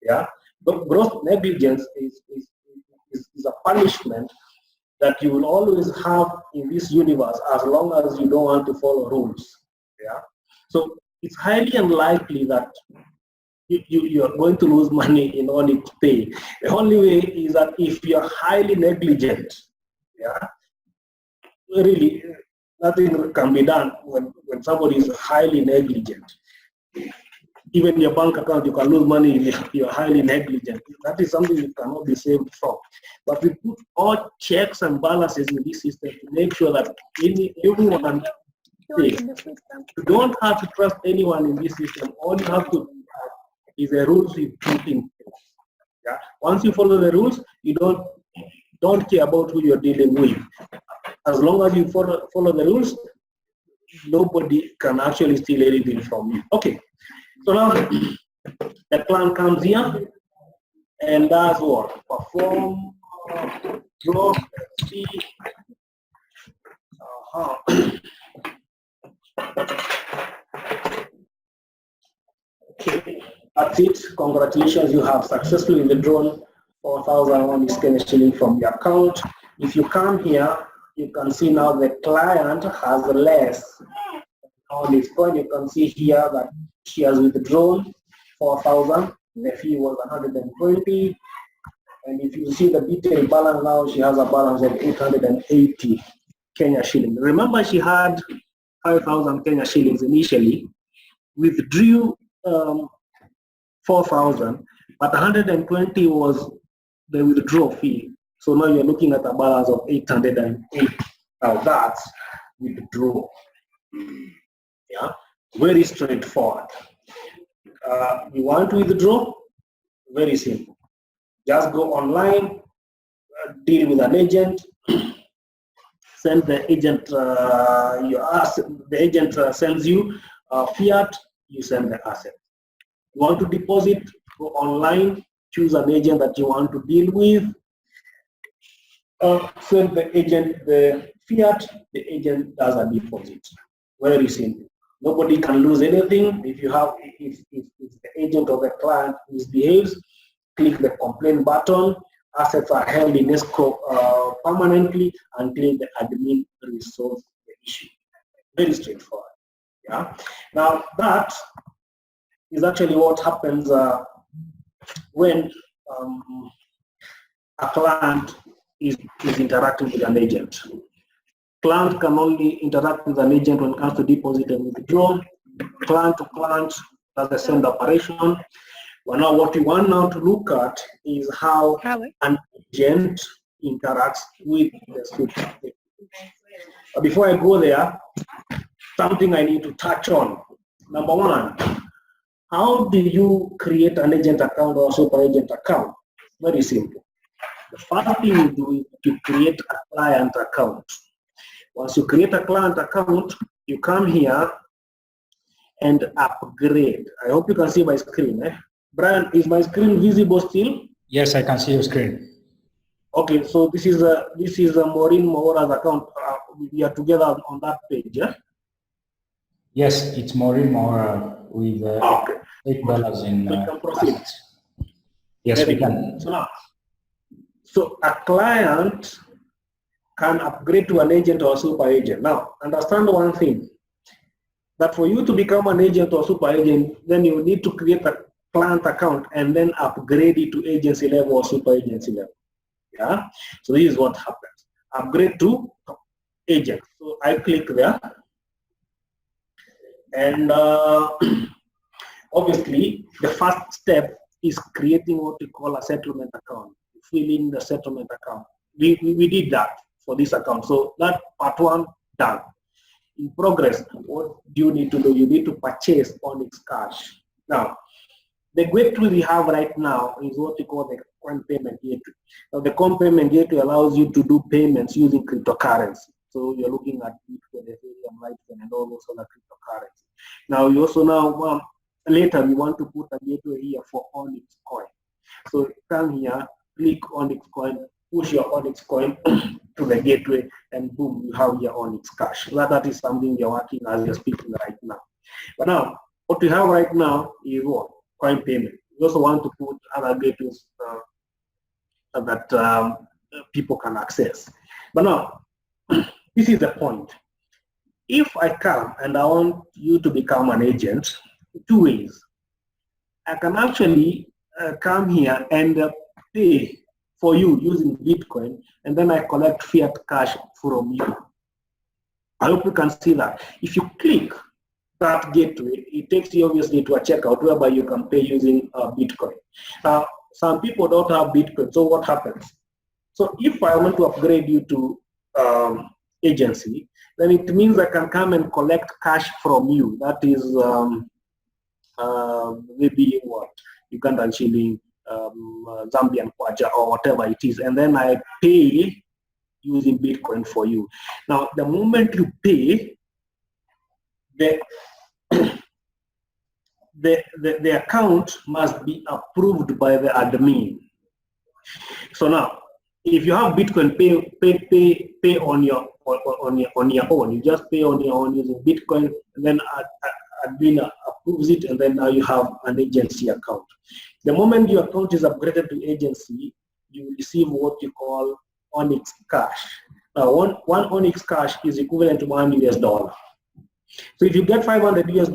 Yeah, but gross negligence is a punishment that you will always have in this universe as long as you don't want to follow rules. Yeah, so it's highly unlikely that you are going to lose money in Onxy Pay. The only way is that if you are highly negligent. Yeah, really, nothing can be done when somebody is highly negligent. Even your bank account, you can lose money if you're highly negligent. That is something you cannot be saved from. But we put all checks and balances in this system to make sure that everyone, you don't have to trust anyone in this system. All you have to do is the rules you put in place. Yeah? Once you follow the rules, you don't care about who you're dealing with. As long as you follow the rules, nobody can actually steal anything from you. Okay, so now the client comes here and does what? Perform, draw, see. Okay, that's it. Congratulations, you have successfully withdrawn 4,000 Onyx Kenya shilling from your account. If you come here, you can see now the client has less on this point. You can see here that she has withdrawn 4,000. The fee was 120. And if you see the detailed balance now, she has a balance of 880 Kenya shillings. Remember, she had 5,000 Kenya shillings initially, withdrew 4,000, but 120 was the withdrawal fee. So now you're looking at a balance of 808. Now that's withdrawal. Yeah, very straightforward. You want to withdraw? Very simple. Just go online, deal with an agent, send the agent the agent sends you fiat, you send the asset. You want to deposit, go online, choose an agent that you want to deal with, send the agent the fiat, the agent does a deposit. Very simple. Nobody can lose anything. If the agent or the client misbehaves, click the complaint button. Assets are held in escrow permanently until the admin resolves the issue. Very straightforward. Yeah. Now that is actually what happens when a client is interacting with an agent. Client can only interact with an agent when it comes to deposit and withdrawal. Client to client does the same operation. Well, now what we want now to look at is how an agent interacts with the student. But before I go there, something I need to touch on. Number one, how do you create an agent account or super agent account? Very simple. The first thing you do is to create a client account. Once you create a client account, you come here and upgrade. I hope you can see my screen. Brian, is my screen visible still? Yes, I can see your screen. Okay, so this is a Maureen Mora's account. We are together on that page. Yeah? Yes, it's Maureen Mora with $8 in. We can proceed. Yes, we can. So a client can upgrade to an agent or super agent. Now, understand one thing, that for you to become an agent or super agent, then you need to create a client account and then upgrade it to agency level or super agency level. Yeah. So this is what happens. Upgrade to agent. So I click there, and obviously the first step is creating what we call a settlement account. Fill in the settlement account. We did that for this account. So that part one done. In progress, what do you need to do? You need to purchase Onyx Cash. Now, the gateway we have right now is what we call the coin payment gateway. Now, the coin payment gateway allows you to do payments using cryptocurrency. So you're looking at Bitcoin, Ethereum, Litecoin, and all those other cryptocurrency. Now, you also later we want to put a gateway here for Onyx Coin. So come here, click Onyx Coin, push your Onyx Coin to the gateway, and boom, you have your Onyx Cash. That is something you're working as you're speaking right now. But now, what we have right now is what? Coin payment. We also want to put other gateways that people can access. But now, this is the point. If I come and I want you to become an agent, two ways. I can actually come here and pay for you using Bitcoin, and then I collect fiat cash from you. I hope you can see that. If you click that gateway, it takes you obviously to a checkout whereby you can pay using Bitcoin. Now, some people don't have Bitcoin, so what happens? So if I want to upgrade you to agency, then it means I can come and collect cash from you. That is maybe what? Ugandan shilling, Zambian kwacha, or whatever it is, and then I pay using Bitcoin for you. Now, the moment you pay, the account must be approved by the admin. So now, if you have Bitcoin, pay on your own. You just pay on your own using Bitcoin, and then admin approves it, and then now you have an agency account. The moment your account is upgraded to agency, you receive what you call Onyx Cash. Now, one Onyx Cash is equivalent to $1 US. So if you get $500 US,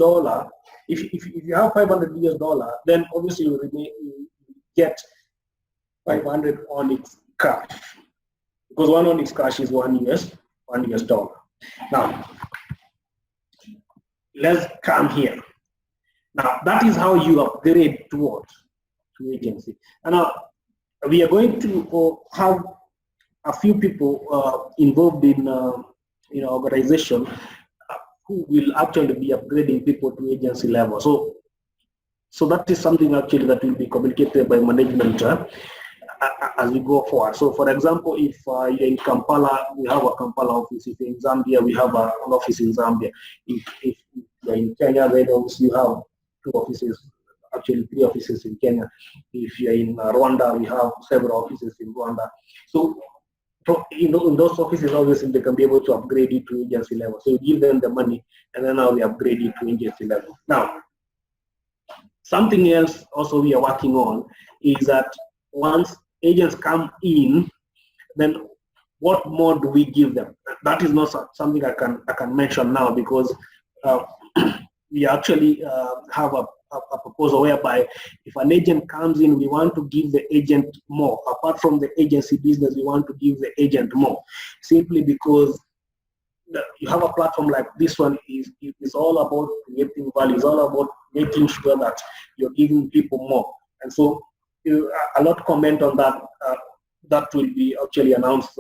if you have $500 US, then obviously you get 500 Onyx cash, because one Onyx cash is $1 US. Now, let's come here. Now, that is how you upgrade to agency. And now, we are going to have a few people involved in organization who will actually be upgrading people to agency level. So that is something actually that will be communicated by management as we go forward. So for example, if you're in Kampala, we have a Kampala office. If you're in Zambia, we have an office in Zambia. If you're in Kenya, then obviously you have 2 offices, actually 3 offices in Kenya. If you're in Rwanda, we have several offices in Rwanda. So in those offices, obviously they can be able to upgrade it to agency level. So you give them the money, and then now we upgrade it to agency level. Now, something else also we are working on is that once agents come in, then what more do we give them? That is not something I can mention now, because we actually have a proposal whereby if an agent comes in, we want to give the agent more. Apart from the agency business, we want to give the agent more, simply because you have a platform like this one is all about creating value. It's all about making sure that you're giving people more. And so a lot comment on that. That will be actually announced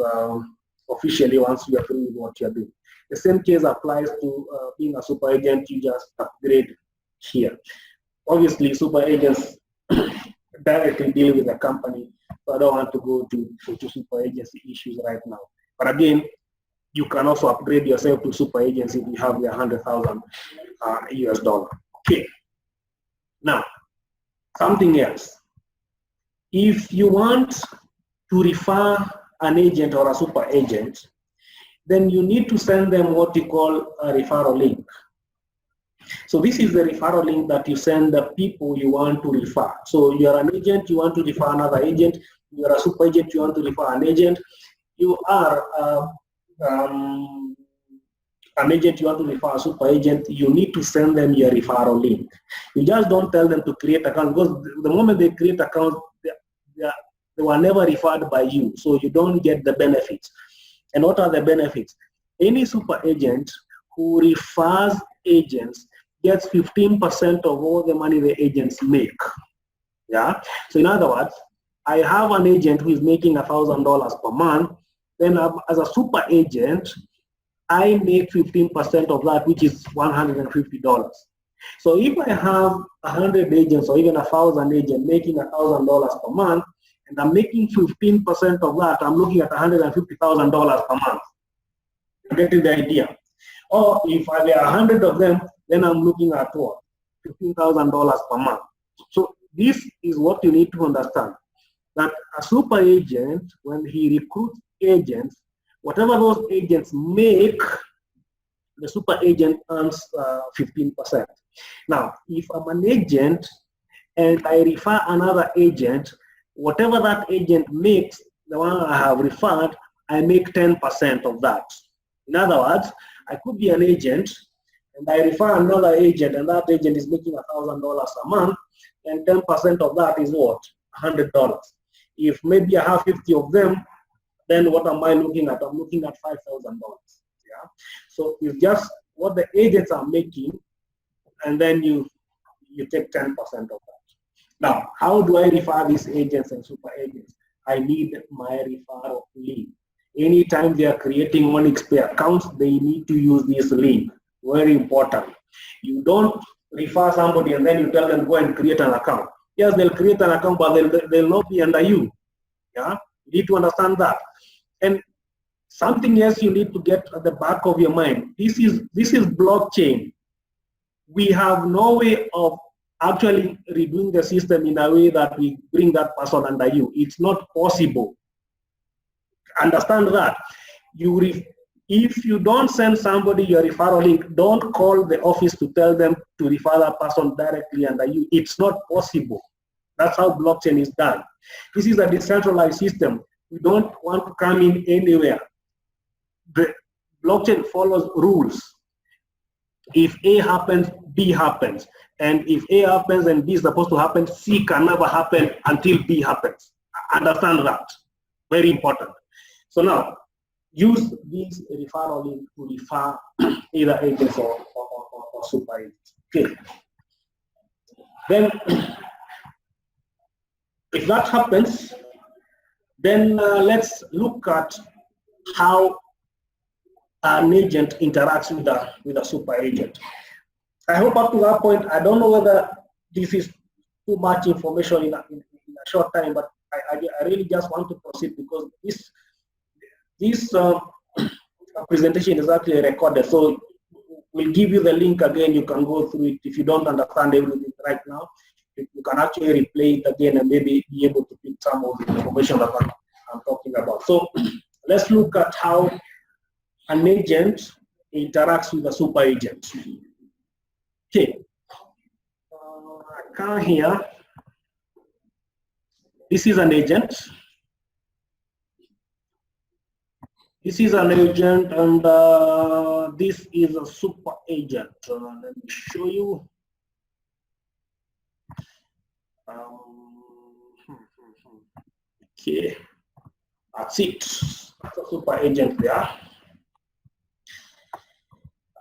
officially once you are through with what you're doing. The same case applies to being a super agent. You just upgrade here. Obviously, super agents directly deal with the company, so I don't want to go to super agency issues right now. But again, you can also upgrade yourself to super agency if you have the $100,000 US. Okay. Now, something else. If you want to refer an agent or a super agent, then you need to send them what you call a referral link. So this is the referral link that you send the people you want to refer. So you're an agent, you want to refer another agent. You're a super agent, you want to refer an agent. You are an agent, you want to refer a super agent. You need to send them your referral link. You just don't tell them to create account, because the moment they create account, they were never referred by you, so you don't get the benefits. And what are the benefits? Any super agent who refers agents gets 15% of all the money the agents make. Yeah. So in other words, I have an agent who is making $1,000 per month. Then as a super agent, I make 15% of that, which is $150. So if I have 100 agents or even 1,000 agents making $1,000 per month, and I'm making 15% of that, I'm looking at $150,000 per month. You're getting the idea? Or if there are 100 of them, then I'm looking at what? $15,000 per month. So this is what you need to understand, that a super agent, when he recruits agents, whatever those agents make, the super agent earns 15%. Now, if I'm an agent and I refer another agent, whatever that agent makes, the one I have referred, I make 10% of that. In other words, I could be an agent and I refer another agent, and that agent is making $1,000 a month, and 10% of that is what? $100. If maybe I have 50 of them, then what am I looking at? I'm looking at $5,000. Yeah. So it's just what the agents are making, and then you take 10% of that. Now, how do I refer these agents and super agents? I need my referral link. Anytime they are creating onyxpay accounts, they need to use this link. Very important. You don't refer somebody and then you tell them go and create an account. Yes, they'll create an account, but they'll not be under you. Yeah, you need to understand that. And something else you need to get at the back of your mind. This is blockchain. We have no way of actually redoing the system in a way that we bring that person under you. It's not possible. Understand that. If you don't send somebody your referral link, don't call the office to tell them to refer that person directly under you. It's not possible. That's how blockchain is done. This is a decentralized system. We don't want to come in anywhere. The blockchain follows rules. If A happens, B happens. And if A happens and B is supposed to happen, C can never happen until B happens. Understand that. Very important. So now, use this referral link to refer either agents or super agents. Okay. Then, if that happens, then let's look at how an agent interacts with a super agent. I hope up to that point, I don't know whether this is too much information in a short time, but I really just want to proceed because this presentation is actually recorded. So we'll give you the link again. You can go through it. If you don't understand everything right now, you can actually replay it again and maybe be able to pick some of the information that I'm talking about. So let's look at how an agent interacts with a super agent. Okay. I come here. This is an agent. This is an agent, and this is a super agent. Let me show you. Okay, that's it. That's a super agent there.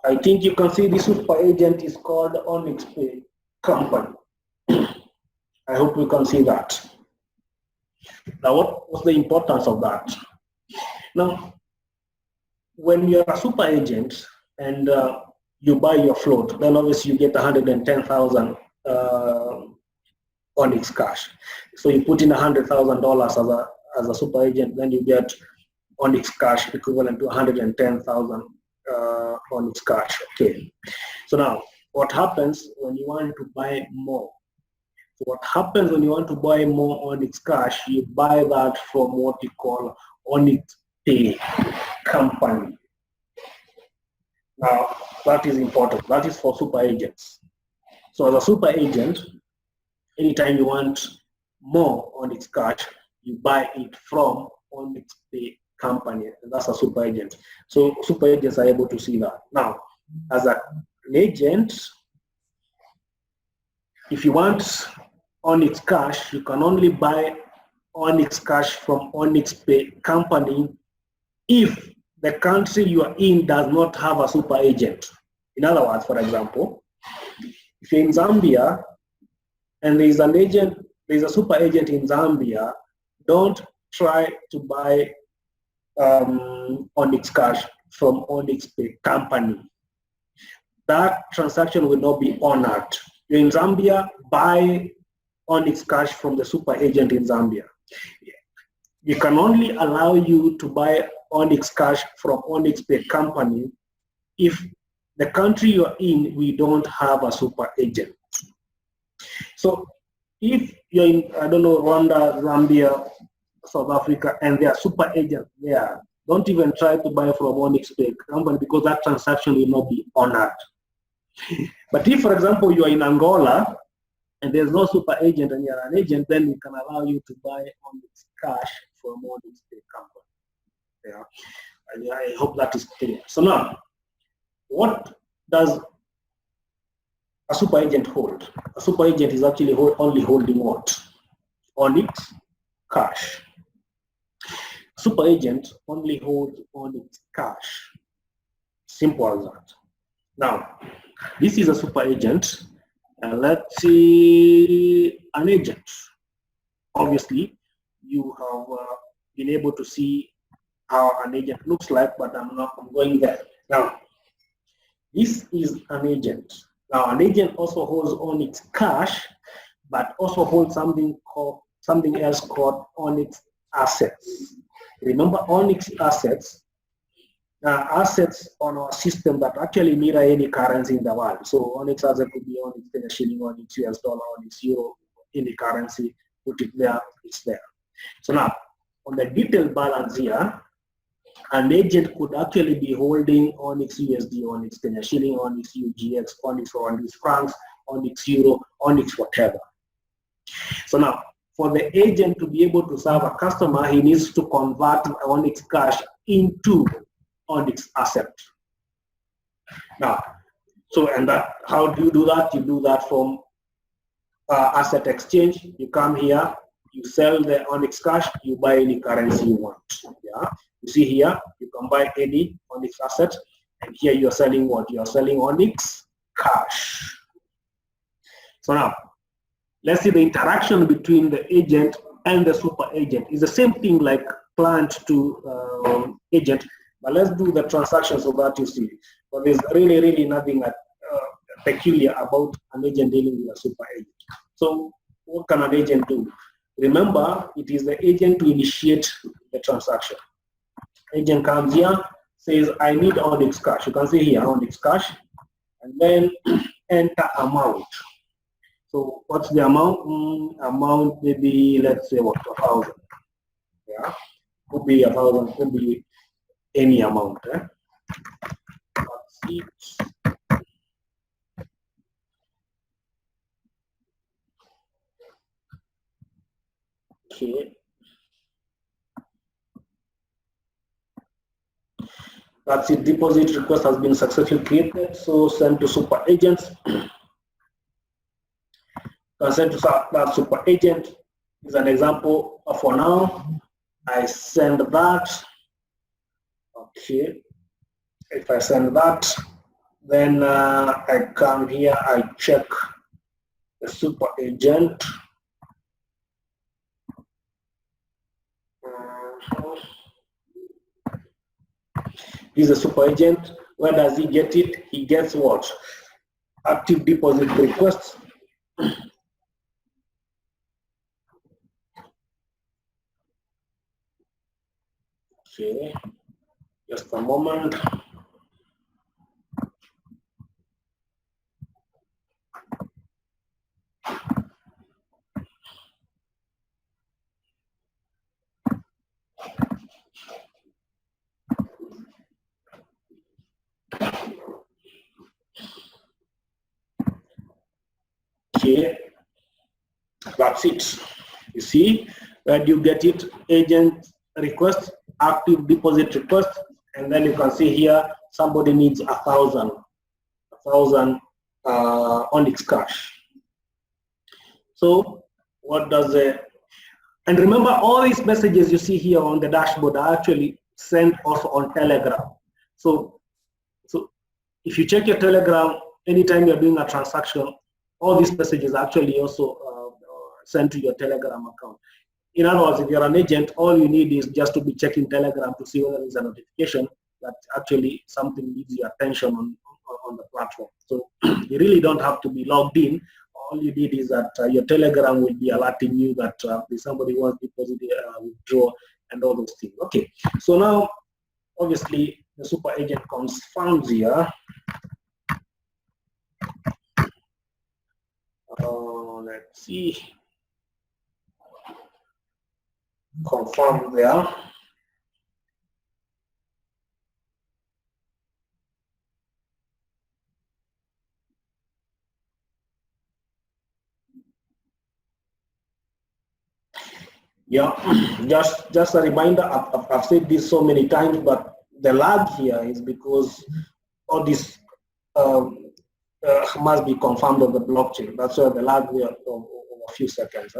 I think you can see this super agent is called Onxy Pay company. I hope you can see that. Now, what was the importance of that? Now, when you're a super agent and you buy your float, then obviously you get 110,000 Onyx cash. So you put in $100,000 as a super agent, then you get Onyx cash equivalent to 110,000 Onyx cash. Okay. So now, what happens when you want to buy more? So what happens when you want to buy more Onyx cash? You buy that from what you call Onxy Pay company. Now, that is important. That is for super agents. So as a super agent, anytime you want more Onyx cash, you buy it from Onxy Pay company, and that's a super agent. So super agents are able to see that. Now, as an agent, if you want Onyx cash, you can only buy Onyx cash from Onxy Pay company if the country you are in does not have a super agent. In other words, for example, if you're in Zambia and there is an agent, there is a super agent in Zambia, don't try to buy Onyx cash from Onxy Pay company. That transaction will not be honored. You're in Zambia, buy Onyx cash from the super agent in Zambia. We can only allow you to buy Onyx cash from Onxy Pay company if the country you're in, we don't have a super agent. So if you're in, I don't know, Rwanda, Zambia, South Africa, and there are super agents there, don't even try to buy from Onxy Pay company because that transaction will not be honored. But if, for example, you are in Angola and there's no super agent and you're an agent, then we can allow you to buy Onyx cash from Onxy Pay company. Yeah, I hope that is clear. So now, what does a super agent hold? A super agent is actually only holding what? Onyx cash. Super agent only holds Onyx cash. Simple as that. Now, this is a super agent. And let's see an agent. Obviously, you have been able to see how an agent looks like, but I'm going there. Now, this is an agent. Now, an agent also holds Onyx cash, but also holds something else called Onyx assets. Remember, Onyx assets are assets on our system that actually mirror any currency in the world. So Onyx asset could be Onyx Kenya shilling, Onyx US dollar, Onyx euro, any currency, put it there, it's there. So now, on the detailed balance here, an agent could actually be holding Onyx USD, Onyx Kenya shilling, Onyx UGX, Onyx francs, Onyx euro, Onyx whatever. So now, for the agent to be able to serve a customer, he needs to convert Onyx cash into Onyx asset. Now, how do you do that? You do that from asset exchange. You come here, You sell the Onyx Cash, you buy any currency you want. Yeah, you see here, you can buy any Onyx asset, and here you are selling what? You are selling Onyx Cash. So now, let's see the interaction between the agent and the super agent. It's the same thing like client to agent, but let's do the transaction so that you see. But there's really nothing peculiar about an agent dealing with a super agent. So what can an agent do? Remember, it is the agent to initiate the transaction. Agent comes here, says, I need Onyx Cash. You can see here, Onyx Cash, and then enter amount. So what's the amount? Amount maybe, let's say what, 1,000. Yeah, could be 1,000, could be any amount. That's it. Okay. That's it. Deposit request has been successfully created. So send to super agents. Send to that super agent is an example for now. I send that. Okay. If I send that, then I come here, I check the super agent. He's a super agent. Where does he get it? He gets what? Active deposit request. Okay, just a moment. Okay, that's it. You see, where do you get it? Agent request, active deposit request, and then you can see here somebody needs 1,000 Onyx Cash. So what does the, and remember all these messages you see here on the dashboard are actually sent also on Telegram. So if you check your Telegram anytime you're doing a transaction, all these messages are actually also sent to your Telegram account. In other words, if you're an agent, all you need is just to be checking Telegram to see whether there's a notification that actually something needs your attention on the platform. So you really don't have to be logged in. All you need is that your Telegram will be alerting you that somebody wants to deposit, withdraw, and all those things. Okay, so now obviously the super agent confirms here. Let's see. Confirm there. Yeah, just a reminder, I've said this so many times, but the lag here is because all this must be confirmed on the blockchain. That's why the lag here of a few seconds.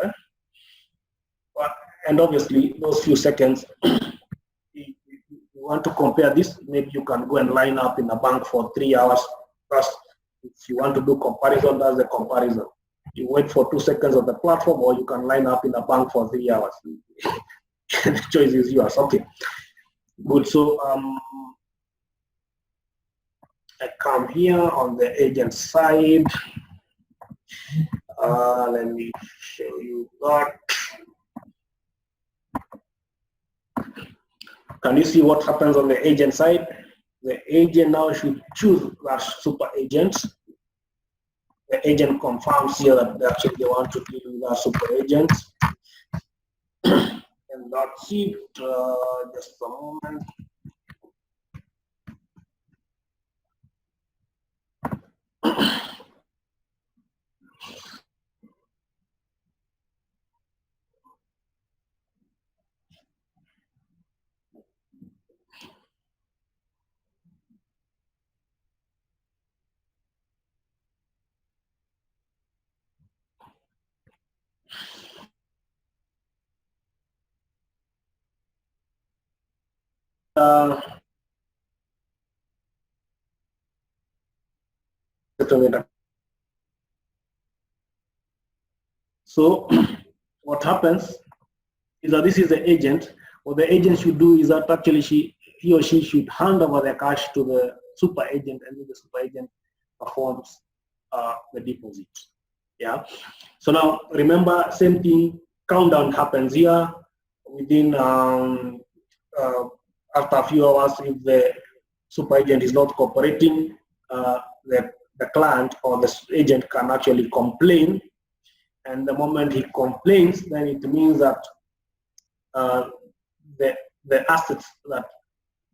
And obviously, those few seconds, if you want to compare this, maybe you can go and line up in a bank for 3 hours. First, if you want to do comparison, that's the comparison. You wait for 2 seconds on the platform, or you can line up in a bank for 3 hours. The choice is yours. Okay, good. So I come here on the agent side. Let me show you that. Can you see what happens on the agent side? The agent now should choose that super agent. The agent confirms here that actually they want to deal with our super agent. And that's it. Just a moment. so what happens is that this is the agent. What the agent should do is that actually he or she should hand over the cash to the super agent, and then the super agent performs the deposit. Yeah. So now remember, same thing. Countdown happens here within after a few hours. If the super agent is not cooperating, the client or the agent can actually complain, and the moment he complains, then it means that the assets that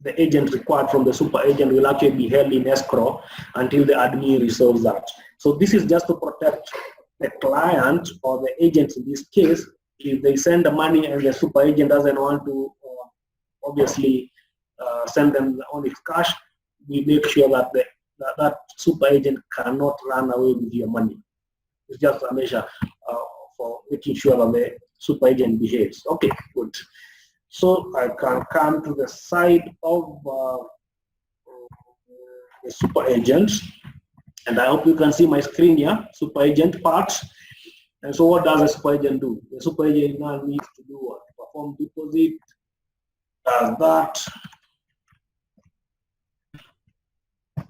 the agent required from the super agent will actually be held in escrow until the admin resolves that. So this is just to protect the client or the agent in this case. If they send the money and the super agent doesn't want to obviously send them the Onyx cash, we make sure that that super agent cannot run away with your money. It's just a measure for making sure that the super agent behaves. Okay, good. So I can come to the side of the super agent, and I hope you can see my screen here, super agent part. And so what does the super agent do? The super agent now needs to do what? Perform deposit, does that,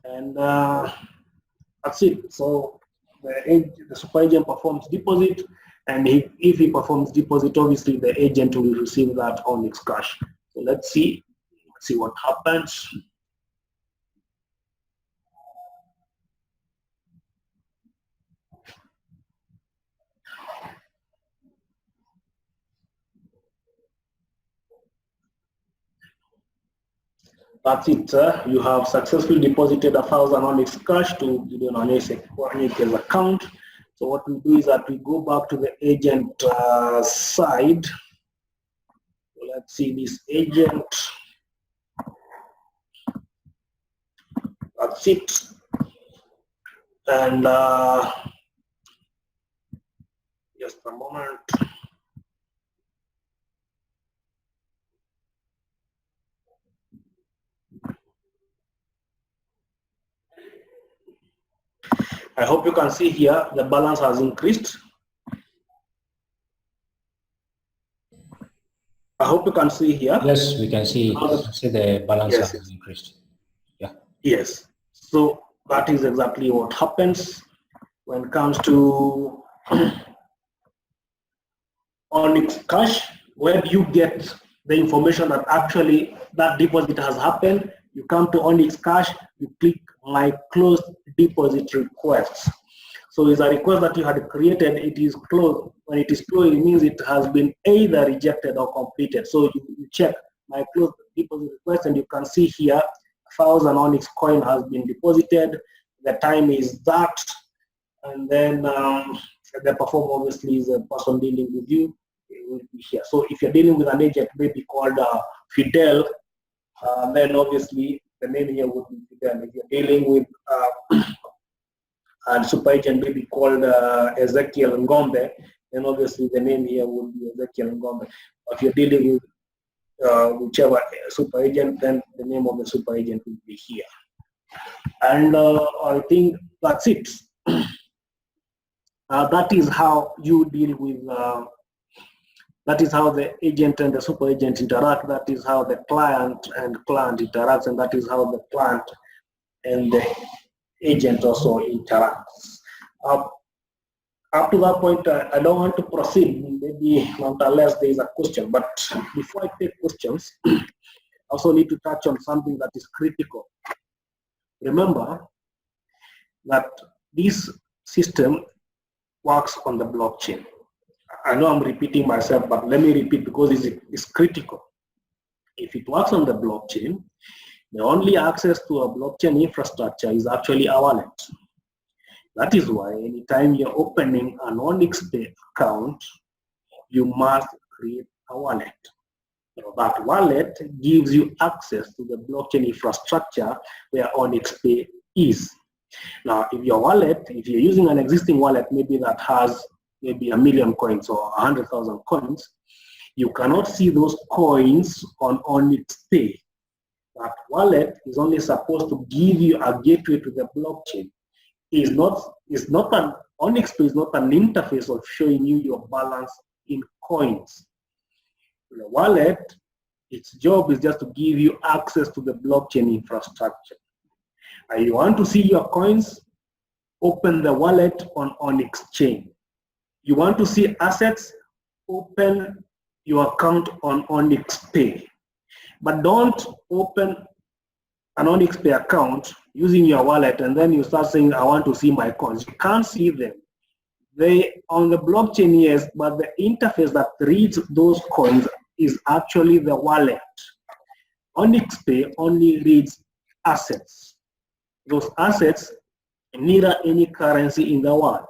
and that's it. So the super agent performs deposit, and if he performs deposit, obviously the agent will receive that Onyx cash. So let's see what happens. That's it. You have successfully deposited 1,000 Onyx cash to Gideon Onyx's account. So what we do is that we go back to the agent side. So let's see this agent. That's it. And just a moment. I hope you can see here the balance has increased. I hope you can see here. Yes, we can see the balance Yes. has increased. Yeah. Yes. So that is exactly what happens when it comes to Onyx cash. Where do you get the information that actually that deposit has happened? You come to Onyx cash, you click my closed deposit requests. So it's a request that you had created, it is closed. When it is closed, it means it has been either rejected or completed. So you check my closed deposit request, and you can see here 1,000 Onyx coin has been deposited. The time is that, and then the performer obviously is a person dealing with you. It will be here. So if you're dealing with an agent maybe called Fidel, then obviously the name here would be Fidel. If you're dealing with a super agent maybe called Ezekiel Ngombe, then obviously the name here would be Ezekiel Ngombe. If you're dealing with whichever super agent, then the name of the super agent will be here. And I think that's it. That is how you deal with, that is how the agent and the super agent interact, that is how the client and client interacts, and that is how the client and the agent also interacts. Up to that point, I don't want to proceed, maybe not unless there is a question, but before I take questions, I also need to touch on something that is critical. Remember that this system works on the blockchain. I know I'm repeating myself, but let me repeat because it's critical. If it works on the blockchain, the only access to a blockchain infrastructure is actually a wallet. That is why anytime you're opening an onyxpay account, you must create a wallet. So that wallet gives you access to the blockchain infrastructure where onyxpay is. Now, if your wallet, if you're using an existing wallet, maybe that has maybe 1 million coins or 100,000 coins, you cannot see those coins on onyxpay. that wallet is only supposed to give you a gateway to the blockchain. OnyxPay is not an interface of showing you your balance in coins. The wallet, its job is just to give you access to the blockchain infrastructure. And you want to see your coins, open the wallet on Onyx chain. You want to see assets, open your account on Onxy Pay. But don't open an Onxy Pay account using your wallet and then you start saying, I want to see my coins. You can't see them. They on the blockchain, yes, but the interface that reads those coins is actually the wallet. Onxy Pay only reads assets. Those assets mirror any currency in the world.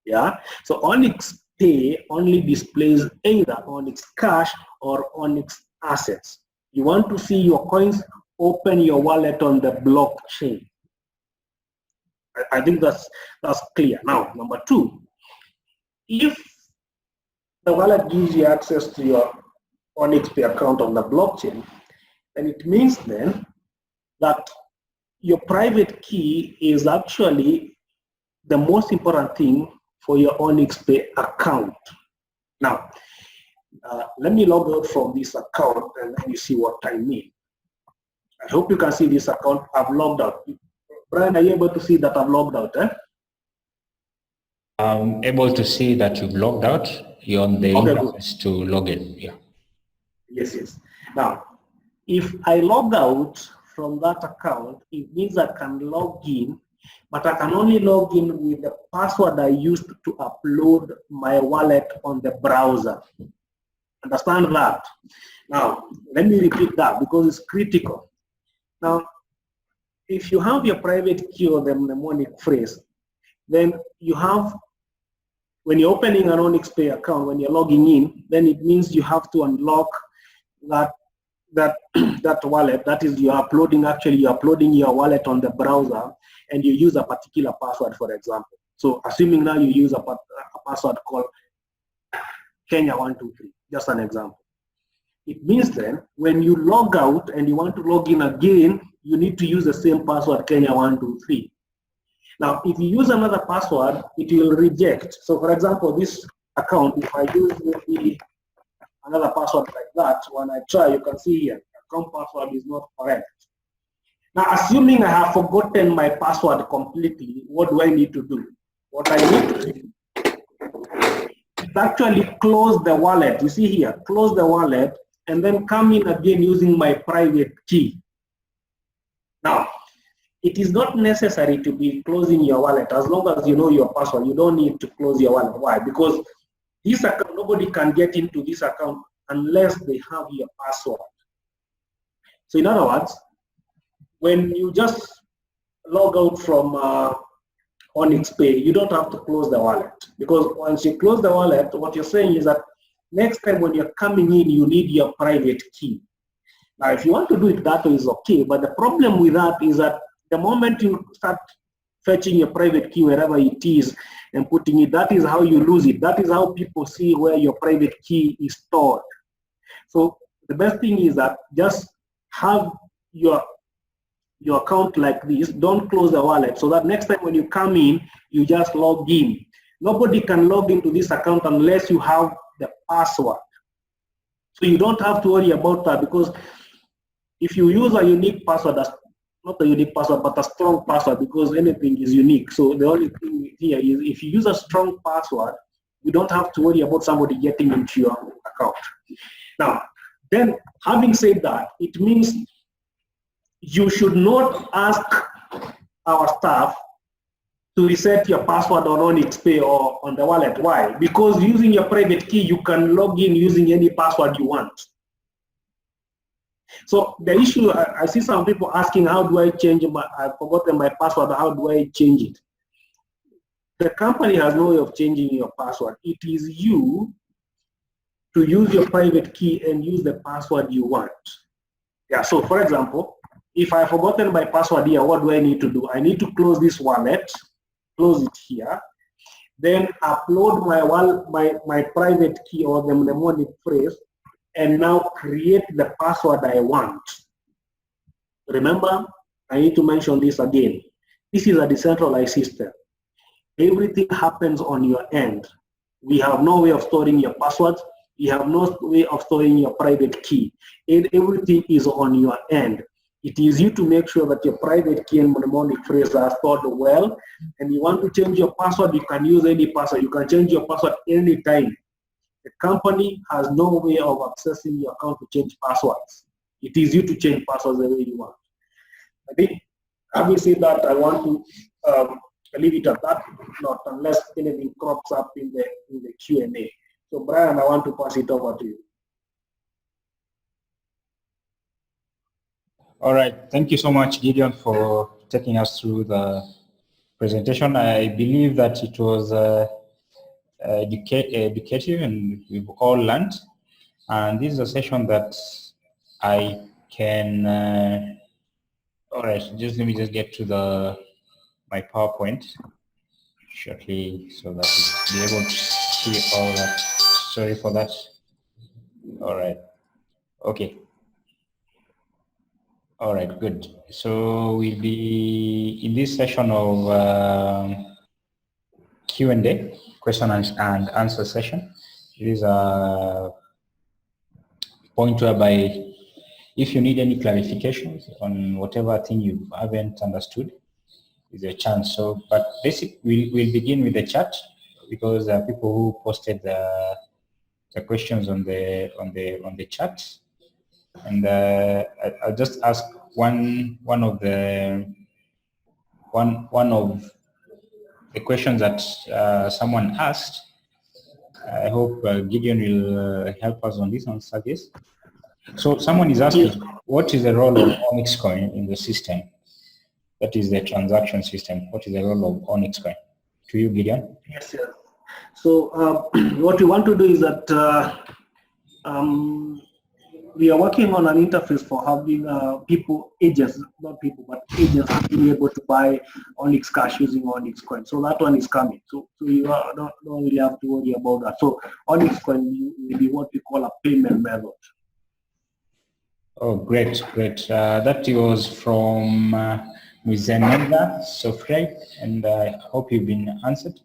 Yeah. So Onxy Pay only displays either Onyx Cash or Onyx assets. You want to see your coins, open your wallet on the blockchain. I think that's clear. Now, number two, if the wallet gives you access to your Onxy Pay account on the blockchain, then it means then that your private key is actually the most important thing for your Onxy Pay account. Now, let me log out from this account and then you see what I mean. I hope you can see this account. I've logged out. Brian, are you able to see that I've logged out? I'm able to see that you've logged out. You're on the interface to log in. Yeah. Yes, yes. Now, if I log out from that account, it means I can log in, but I can only log in with the password I used to upload my wallet on the browser. Understand that? Now, let me repeat that because it's critical. Now, if you have your private key or the mnemonic phrase, then you have, when you're opening an Onxy Pay account, when you're logging in, then it means you have to unlock that wallet. That is, you're uploading your wallet on the browser and you use a particular password, for example. So assuming now you use a password called Kenya123, just an example. It means then when you log out and you want to log in again, you need to use the same password Kenya123. Now, if you use another password, it will reject. So for example, this account, if I use maybe another password like that, when I try, you can see here, account password is not correct. Now, assuming I have forgotten my password completely, what do I need to do? What I need to do is actually close the wallet. You see here, close the wallet, and then come in again using my private key. Now, it is not necessary to be closing your wallet. As long as you know your password, you don't need to close your wallet. Why? Because this account, nobody can get into this account unless they have your password. So in other words, when you just log out from Onxy Pay, you don't have to close the wallet. Because once you close the wallet, what you're saying is that next time when you're coming in, you need your private key. Now, if you want to do it that way, is okay. But the problem with that is that the moment you start fetching your private key wherever it is and putting it, that is how you lose it. That is how people see where your private key is stored. So the best thing is that just have your account like this. Don't close the wallet so that next time when you come in, you just log in. Nobody can log into this account unless you have the password. So you don't have to worry about that, because if you use a unique password, that's not a unique password, but a strong password, because anything is unique. So the only thing here is if you use a strong password, you don't have to worry about somebody getting into your account. Now, then having said that, it means you should not ask our staff to reset your password on Onxy Pay or on the wallet. Why? Because using your private key, you can log in using any password you want. So the issue, I see some people asking, how do I change I've forgotten my password, how do I change it? The company has no way of changing your password. It is you to use your private key and use the password you want. Yeah, so for example, if I've forgotten my password here, what do I need to do? I need to close this wallet, close it here, then upload my private key or the mnemonic phrase, and now create the password I want. Remember, I need to mention this again. This is a decentralized system. Everything happens on your end. We have no way of storing your passwords. We have no way of storing your private key. And everything is on your end. It is you to make sure that your private key and mnemonic phrase are stored well. And you want to change your password, you can use any password. You can change your password anytime. The company has no way of accessing your account to change passwords. It is you to change passwords the way you want. I think, having said that, I want to leave it at that, not unless anything crops up in the Q&A. So Brian, I want to pass it over to you. All right, thank you so much, Gideon, for taking us through the presentation. I believe that it was educative and we've all learned. And this is a session that I can, all right, just let me just get to my PowerPoint shortly so that we'll be able to see all that. Sorry for that. All right, okay. All right, good. So we'll be in this session of Q&A, question and answer session. It is a point whereby if you need any clarifications on whatever thing you haven't understood, is a chance. So, but basically, we'll begin with the chat because there are people who posted the questions on the chat, and I'll just ask one of the questions that someone asked. I hope Gideon will help us on this answer this. So someone is asking, what is the role of Onyx coin in the system? That is the transaction system. What is the role of Onyx coin? To you, Gideon. Yes, yes. So what we want to do is that we are working on an interface for having agents, not people, but agents being able to buy Onyx Cash using Onyx coin. So that one is coming. So you don't really have to worry about that. So Onyx coin will be what we call a payment method. Oh, great, great. That was from Mizanenda Sofreg, and I hope you've been answered.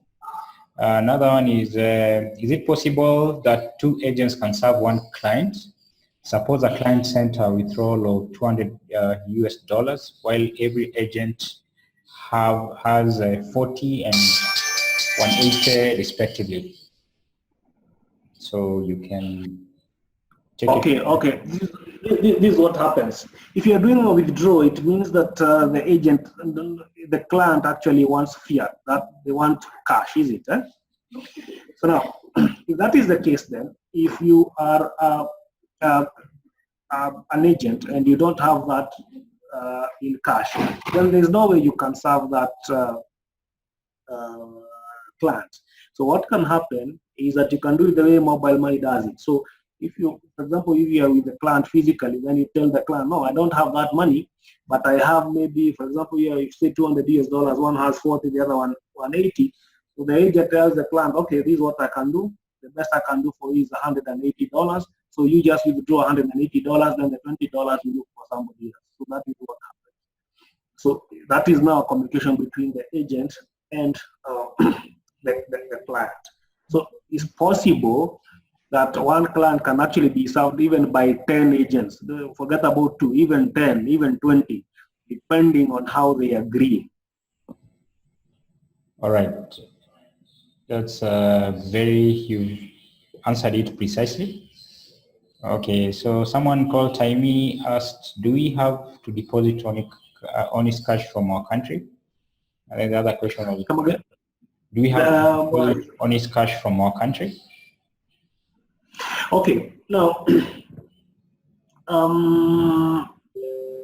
Another one is it possible that two agents can serve one client? Suppose a client sent a withdrawal of $200 US while every agent has 40 and 180 respectively. So you can check it. Okay. This is what happens. If you're doing a withdrawal, it means that the agent, the client actually wants fiat, that they want cash, is it? Eh? So now, if that is the case, then if you are an agent and you don't have that in cash, then there's no way you can serve that client. So what can happen is that you can do it the way mobile money does it. So if you, for example, if you are with the client physically, then you tell the client, no, I don't have that money, but I have maybe, for example, you say $200 US, one has 40, the other one 180. So the agent tells the client, okay, this is what I can do. The best I can do for you is $180. So you just withdraw $180, then the $20 you look for somebody else. So that is what happens. So that is now a communication between the agent and the client. So it's possible that one client can actually be served even by 10 agents. Forget about 2, even 10, even 20, depending on how they agree. All right. That's you answered it precisely. Okay, so someone called Taimi asked, do we have to deposit Onyx cash from our country? And then the other question was, come again? Do we have to deposit Onyx cash from our country? Okay, now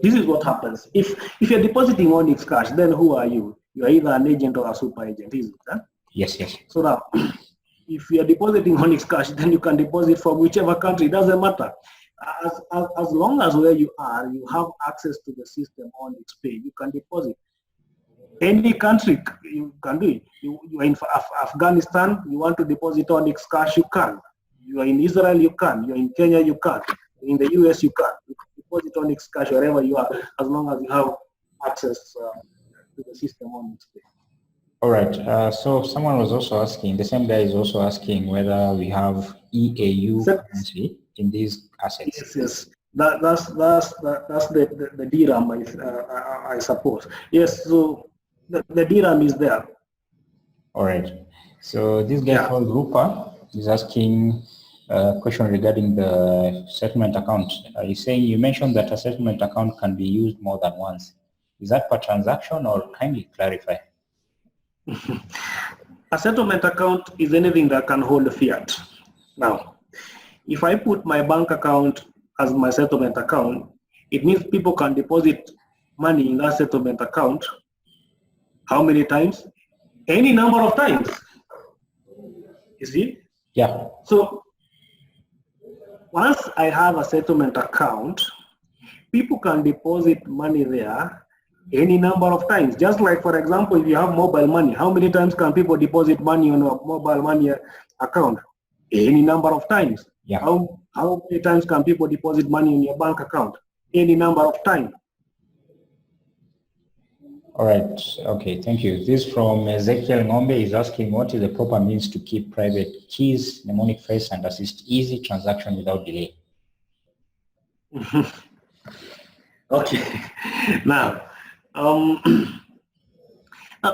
this is what happens. If you're depositing Onyx cash, then who are you? You are either an agent or a super agent, is it? Huh? Yes. So now, if you are depositing Onyx cash, then you can deposit from whichever country. It doesn't matter. As long as where you are, you have access to the system Onxy Pay, you can deposit. Any country, you can do it. You are in Afghanistan, you want to deposit Onyx cash, you can. You are in Israel, you can. You are in Kenya, you can. In the US, you can. You deposit Onyx cash wherever you are, as long as you have access to the system on Onxy Pay. All right. So someone was also asking, the same guy is also asking whether we have EAU currency in these assets. Yes, yes. That's the DRAM, I suppose. Yes. So the DRAM is there. All right. So this guy called Rupa is asking a question regarding the settlement account. He's saying you mentioned that a settlement account can be used more than once. Is that per transaction, or kindly clarify? A settlement account is anything that can hold fiat. Now, if I put my bank account as my settlement account, it means people can deposit money in that settlement account. How many times? Any number of times. You see? Yeah. So once I have a settlement account, people can deposit money there any number of times. Just like, for example, if you have mobile money, how many times can people deposit money on a mobile money account? Any number of times. Yeah. How many times can people deposit money in your bank account? Any number of times. All right. Okay. Thank you. This from Ezekiel Ngombe is asking what is the proper means to keep private keys, mnemonic phrase, and assist easy transaction without delay. Okay. Now,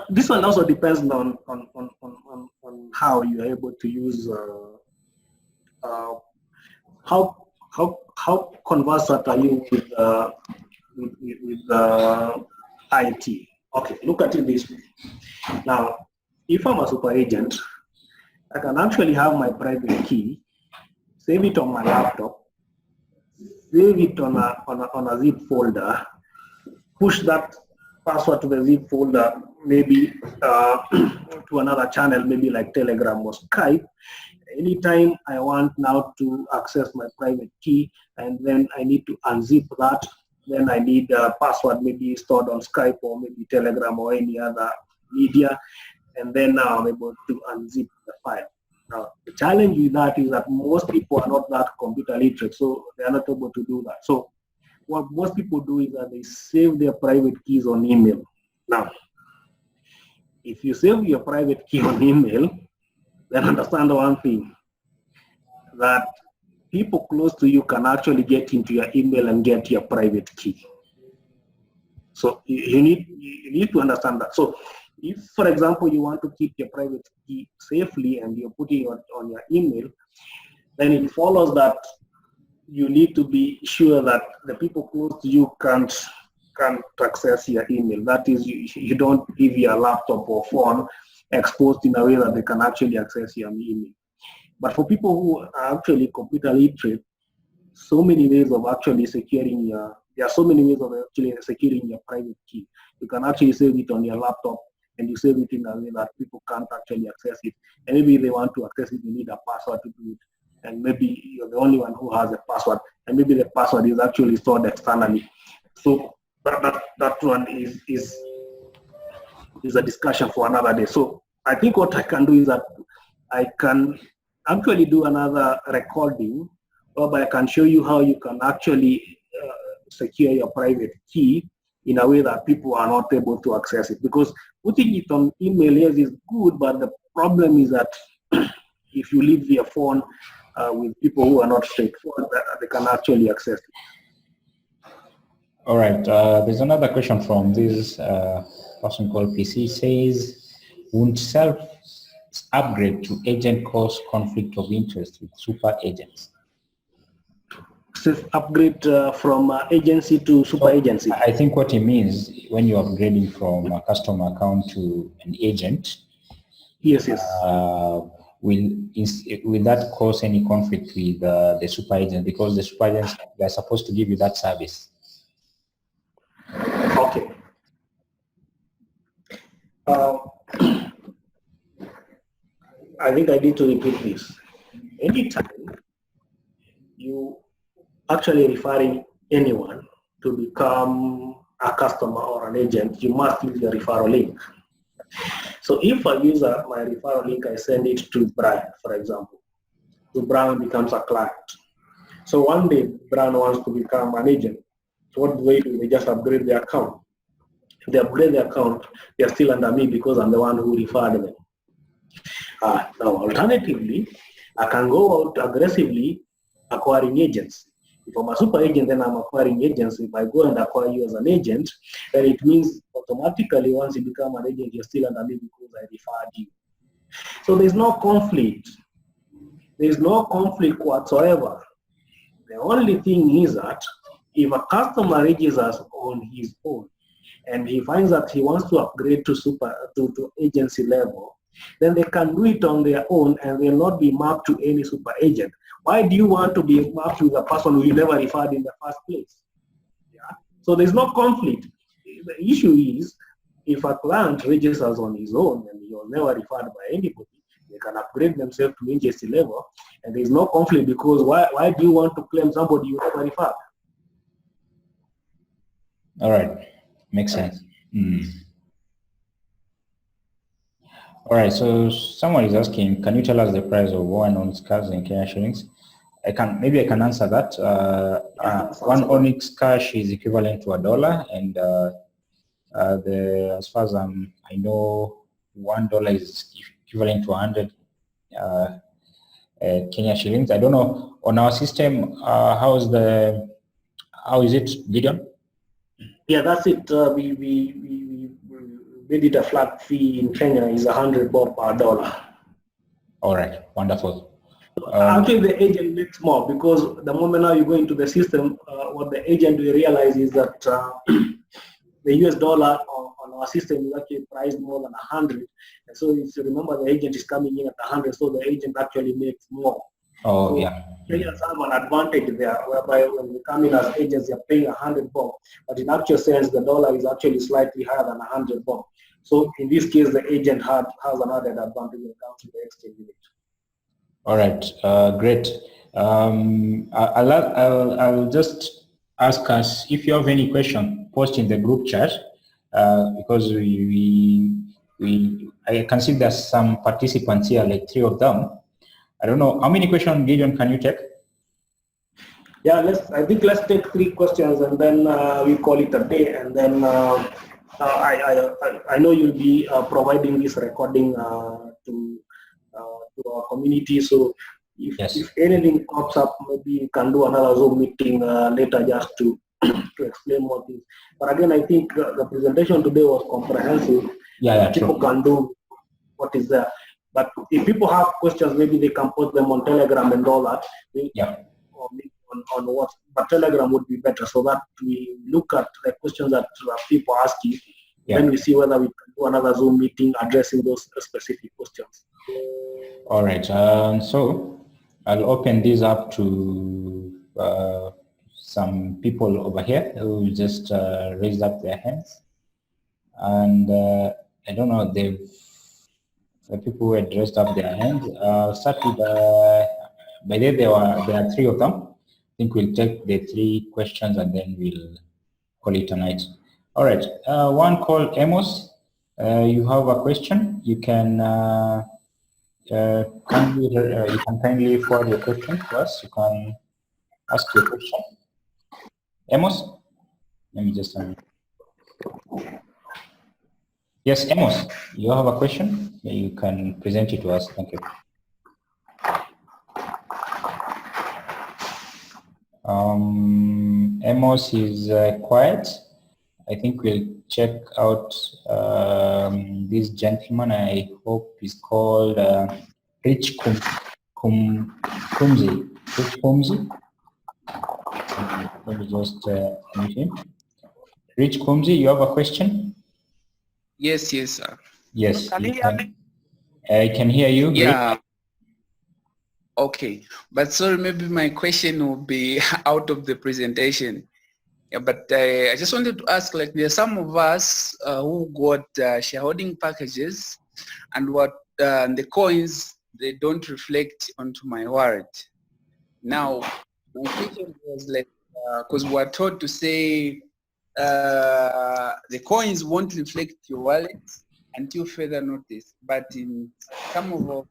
this one also depends on how you are able to use how conversant are you with IT. Okay, look at it this way. Now, if I'm a super agent, I can actually have my private key, save it on my laptop, save it on a zip folder, push that password to the zip folder, maybe to another channel, maybe like Telegram or Skype. Anytime I want now to access my private key, and then I need to unzip that, then I need a password maybe stored on Skype or maybe Telegram or any other media, and then now I'm able to unzip the file. Now, the challenge with that is that most people are not that computer literate, so they are not able to do that. So what most people do is that they save their private keys on email. Now, if you save your private key on email, then understand one thing, that people close to you can actually get into your email and get your private key. So you need to understand that. So if, for example, you want to keep your private key safely and you're putting it on your email, then it follows that you need to be sure that the people close to you can't access your email. That is, you don't leave your laptop or phone exposed in a way that they can actually access your email. But for people who are actually computer literate, so many ways of actually securing there are so many ways of actually securing your private key. You can actually save it on your laptop, and you save it in a way that people can't actually access it. And maybe they want to access it, you need a password to do it. And maybe you're the only one who has a password, and maybe the password is actually stored externally. So that one is a discussion for another day. So I think what I can do is that I can actually do another recording whereby I can show you how you can actually secure your private key in a way that people are not able to access it. Because putting it on email, yes, is good, but the problem is that if you leave your phone with people who are not straightforward, they can actually access it. All right. There's another question from this person called PC. Says, won't self upgrade to agent cause conflict of interest with super agents? Upgrade from agency to super agency. I think what he means, when you're upgrading from a customer account to an agent, yes, yes. Will that cause any conflict with the super agent? Because the super agents, they're supposed to give you that service. Okay. I think I need to repeat this. Anytime you actually referring anyone to become a customer or an agent, you must use your referral link. So if I use my referral link, I send it to Brian, for example. So Brian becomes a client. So one day, brand wants to become an agent. So what do? They just upgrade their account. If they upgrade their account, they are still under me because I'm the one who referred them. Now, alternatively, I can go out aggressively acquiring agents. If I'm a super agent, then I'm acquiring agents. If I go and acquire you as an agent, then it means automatically once you become an agent, you're still under me because I referred you. So there's no conflict. There's no conflict whatsoever. The only thing is that if a customer registers on his own and he finds that he wants to upgrade to agency level, then they can do it on their own and will not be mapped to any super agent. Why do you want to be mapped to the person who you never referred in the first place? Yeah. So there's no conflict. The issue is if a client registers on his own and he was never referred by anybody, they can upgrade themselves to agency level, and there's no conflict because why do you want to claim somebody you never referred? All right, makes sense. All right, so someone is asking, can you tell us the price of one Onyx cash in Kenya shillings? I can answer that. One Onyx cash is equivalent to $1, and as far as I know, $1 is equivalent to 100 Kenya shillings. I don't know on our system. How is it, Gideon? Yeah, that's it. We made it a flat fee in Kenya is 100 bob per dollar. All right, wonderful. Actually, the agent makes more because the moment now you go into the system, what the agent will realize is that the US dollar on our system is actually priced more than 100. And so if you remember, the agent is coming in at 100, so the agent actually makes more. Oh, so yeah. Kenyans have an advantage there, whereby when we come in as agents, you're paying 100 bob, but in actual sense, the dollar is actually slightly higher than 100 bob. So in this case, the agent has another advantage when it comes to the exchange rate. All right, great. I'll just ask us if you have any question, post in the group chat because I can see there's some participants here, like 3 of them. I don't know how many questions, Gideon, can you take? Yeah, I think let's take 3 questions and then we call it a day. And then I know you'll be providing this recording to our community. So if anything pops up, maybe you can do another Zoom meeting later just to explain more things. But again, I think the presentation today was comprehensive. People can do what is there. But if people have questions, maybe they can post them on Telegram and all that. Or maybe on what, but Telegram would be better so that we look at the questions that people ask you. Then we see whether we can do another Zoom meeting addressing those specific questions. All right. So I'll open this up to some people over here who just raised up their hands. And I don't know, the people who had raised up their hands. Start with, by the way, there are 3 of them. I think we'll take the 3 questions and then we'll call it a night. All right. One called Amos. You have a question. You can kindly forward your question to us. You can ask your question. Amos? Let me just... Yes, Amos, you have a question? You can present it to us. Thank you. Amos is quiet. I think we'll check out this gentleman. I hope he's called Rich Kumzi. Rich Kumzi. Let me just meet him. Rich Kumzi, you have a question? Yes, sir. Yes. Can you hear me? I can hear you. Yeah. Great. Okay, but sorry, maybe my question will be out of the presentation. Yeah, but I just wanted to ask, like, there are some of us who got shareholding packages, and what the coins, they don't reflect onto my wallet. Now, my question was like, because we were told to say the coins won't reflect your wallet until further notice, but in some of our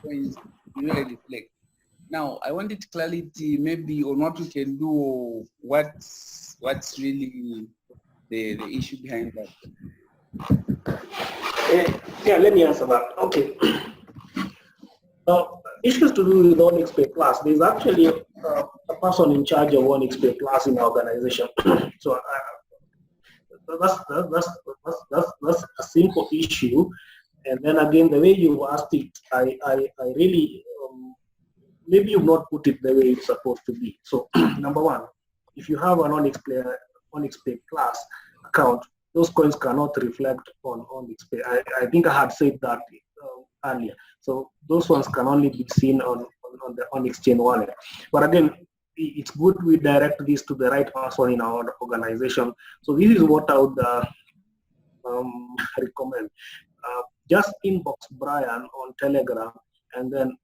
coins really reflect. Now, I wanted clarity maybe on what we can do, what's really the issue behind that. Yeah, let me answer that. Okay. Issues to do with onyxpay Plus. There's actually a person in charge of onyxpay Plus in the organization. So that's a simple issue. And then again, the way you asked it, I really maybe you've not put it the way it's supposed to be. So number one, if you have an onyxpay Plus account, those coins cannot reflect on onyxpay. I think I had said that earlier. So those ones can only be seen on the OnXchain wallet. But again, it's good we direct this to the right person in our organization. So this is what I would recommend. Just inbox Brian on Telegram, and then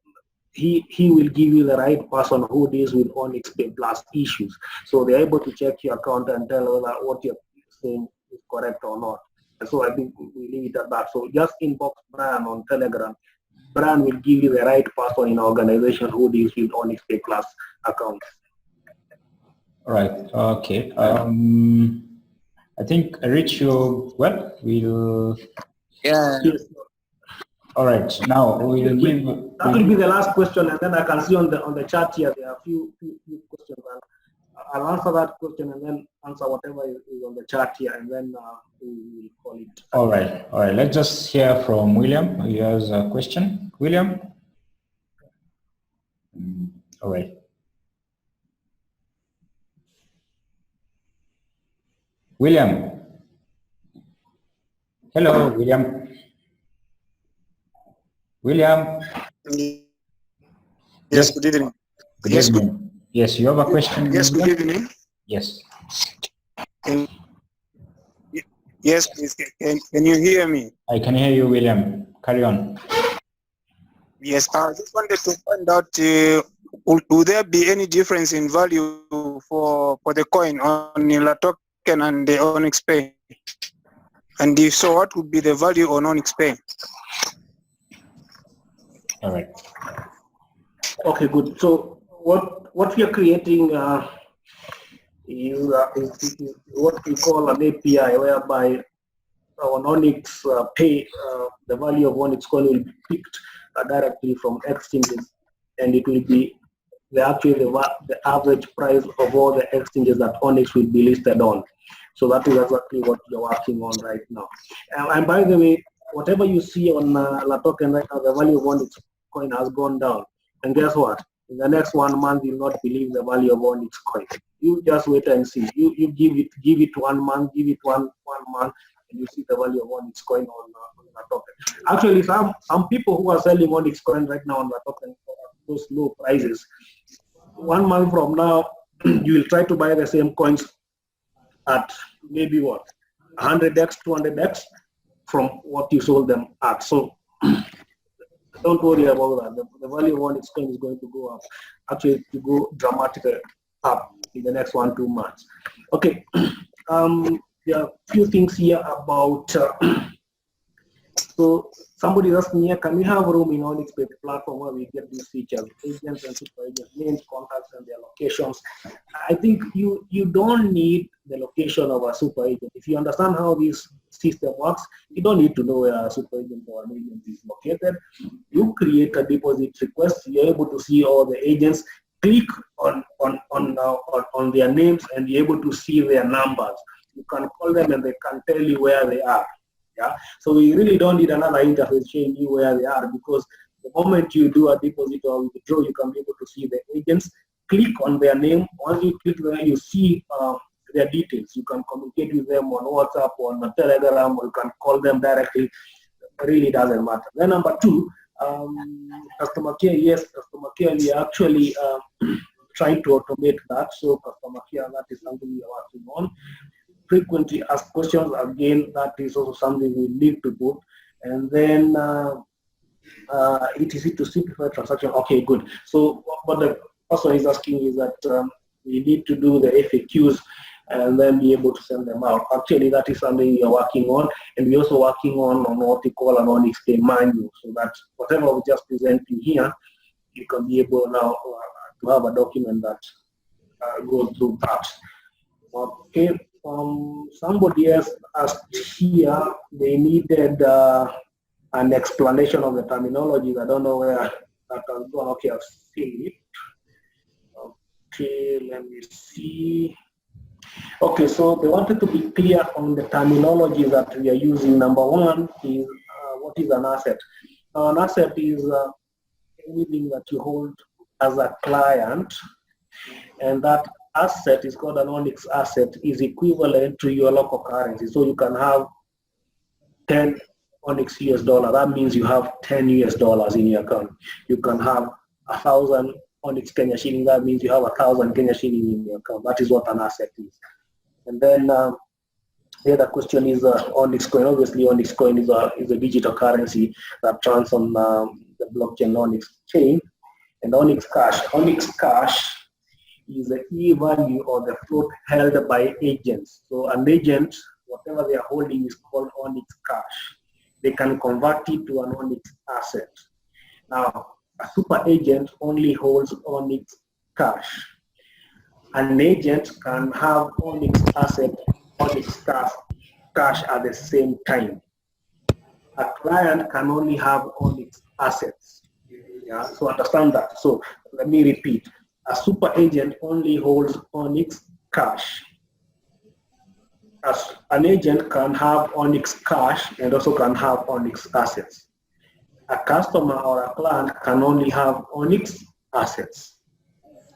he will give you the right person who deals with onyxpay Plus issues. So they're able to check your account and tell whether what you're saying is correct or not. So I think we leave it at that. So just inbox Brian on Telegram. Brian will give you the right person in our organization who deals with onyxpay Plus accounts. All right. Okay. I think Rich, you well, we'll. Yeah. Yes. All right. Now we will give. That will be the last question, and then I can see on the chat here there are a few questions. I'll answer that question and then answer whatever is on the chat here, and then we will call it. All right. All right. Let's just hear from William. He has a question. William. All right. William. Hello, William. William. Yes, good evening. Good evening. Yes, you have a question? Yes, good William? evening. Yes. Yes, please. Can you hear me? I can hear you, William. Carry on. Yes, I just wanted to find out, will there be any difference in value for the coin on the token and the OnXPay? And if so, what would be the value on OnXPay? All right. Okay, good. So what we are creating is what we call an API, whereby on Onyx Pay, the value of Onyx coin will be picked directly from exchanges, and it will be the average price of all the exchanges that Onyx will be listed on. So that is exactly what you're working on right now. And by the way, whatever you see on La Token right now, the value of Onyx coin has gone down. And guess what? In the next 1 month, you'll not believe the value of Onyx coin. You just wait and see. You give it 1 month, give it one month, and you see the value of Onyx coin on La Token. Actually, some people who are selling Onyx coin right now on La Token for those low prices, 1 month from now, you will try to buy the same coins at maybe what, 100x, 200x from what you sold them at. So don't worry about that. The value of Onyx coin is going to go up, actually to go dramatically up in the next 1-2 months. Okay, there are a few things here about, so somebody asked me, can we have room in Onyx Pay platform where we get these features, agents and super agents, names, contacts, and their locations? I think you don't need the location of a super agent. If you understand how this system works, you don't need to know where a super agent or an agent is located. You create a deposit request, you're able to see all the agents, click on their names, and you're able to see their numbers. You can call them and they can tell you where they are. Yeah, so we really don't need another interface showing you where they are, because the moment you do a deposit or withdraw, you can be able to see the agents. Click on their name. Once you click there, you see their details. You can communicate with them on WhatsApp or on Telegram, or you can call them directly. It really doesn't matter. Then number 2, customer care. Yes, customer care. We are actually trying to automate that. So customer care, that is something we are working on. Frequently asked questions, again, that is also something we need to put. And then ETC to simplify transaction. Okay, good. So what the person is asking is that we need to do the FAQs and then be able to send them out. Actually, that is something we are working on, and we're also working on what we call an OnXpay manual, so that whatever we just present you here, you can be able now to have a document that goes through that. Okay, somebody else asked here, they needed an explanation of the terminologies. I don't know where that can go. Okay, I've seen it. Okay, let me see. Okay, so they wanted to be clear on the terminology that we are using. Number one is what is an asset? Now, an asset is anything that you hold as a client, and that asset is called an Onyx asset, is equivalent to your local currency. So you can have 10 Onyx US dollar. That means you have 10 US dollars in your account. You can have 1,000 Onyx Kenya shilling. That means you have 1,000 Kenya shilling in your account. That is what an asset is. And then the other question is Onyx coin. Obviously, Onyx coin is a digital currency that runs on the blockchain Onyx chain. And Onyx cash. Onyx cash is the e-value or the float held by agents. So an agent, whatever they are holding, is called Onyx cash. They can convert it to an Onyx asset. Now, a super agent only holds Onyx cash. An agent can have Onyx asset, Onyx cash at the same time. A client can only have Onyx assets. Yeah, so understand that. So let me repeat. A super agent only holds Onyx cash. As an agent can have Onyx cash and also can have Onyx assets. A customer or a client can only have Onyx assets.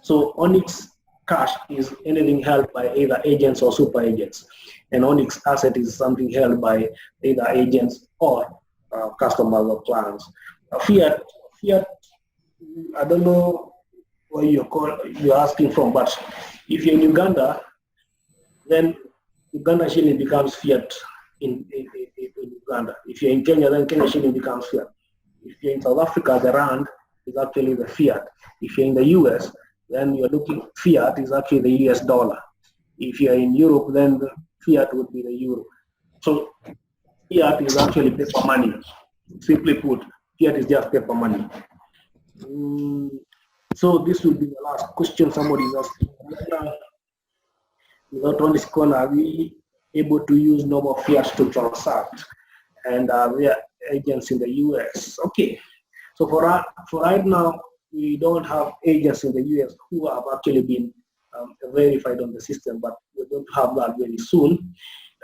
So Onyx cash is anything held by either agents or super agents. And Onyx asset is something held by either agents or customers or clients. Fiat, I don't know where you're asking from, but if you're in Uganda, then Uganda shilling becomes fiat in Uganda. If you're in Kenya, then Kenya shilling becomes fiat. If you're in South Africa, the rand is actually the fiat. If you're in the US, then you're looking, fiat is actually the US dollar. If you're in Europe, then the fiat would be the euro. So fiat is actually paper money. Simply put, fiat is just paper money. So this will be the last question somebody is asking. Without Onyx coin, are we able to use normal fiat to transact? And we are agents in the US. Okay. So for right now, we don't have agents in the US who have actually been verified on the system, but we're going to have that very soon.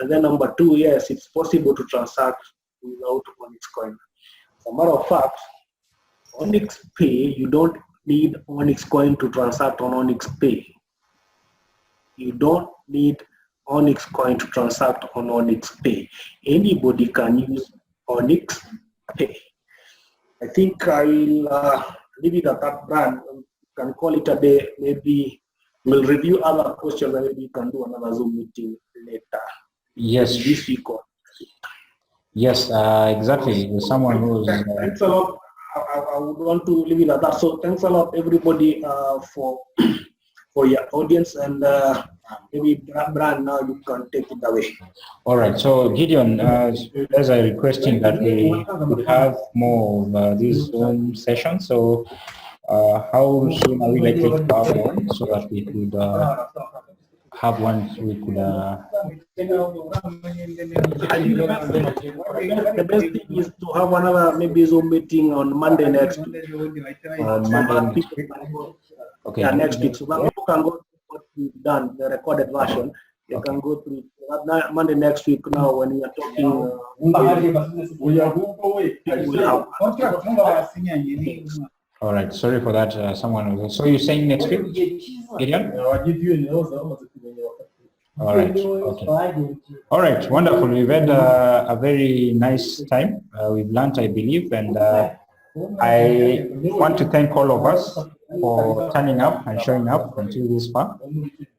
And then number two, yes, it's possible to transact without Onyx coin. As a matter of fact, Onyx Pay, you don't need Onyx coin to transact on Onyx Pay. You don't need Onyx coin to transact on Onyx Pay. Anybody can use Onyx Pay. I think I'll leave it at that, Brand. You can call it a day. Maybe we'll review other questions and maybe we can do another Zoom meeting later. Yes. This week or yes, exactly. Someone who's thanks a lot. I would want to leave it at that. So thanks a lot, everybody, for your audience, and maybe Brian, now you can take it away. All right. So Gideon, as I requesting that we could have more of these Zoom sessions. So how soon are we likely to have one so that we could have one? We could. The best thing is to have another maybe Zoom meeting on Monday next week. On Monday next week. Okay. Yeah, next week. So people can go through what we've done, the recorded version. They can go through Monday next week. Now, when we are talking, all right. Sorry for that. Someone was. So you're saying next week, Gideon? All right. Okay. All right. Wonderful. We've had a very nice time. We've learned, I believe, and I want to thank all of us for turning up and showing up until this far.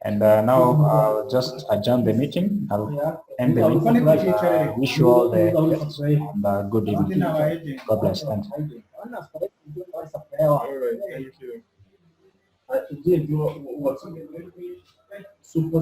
And now I'll just adjourn the meeting. I'll end the meeting. Wish you all the best and good evening. God bless. Thanks. all right, thank you. Super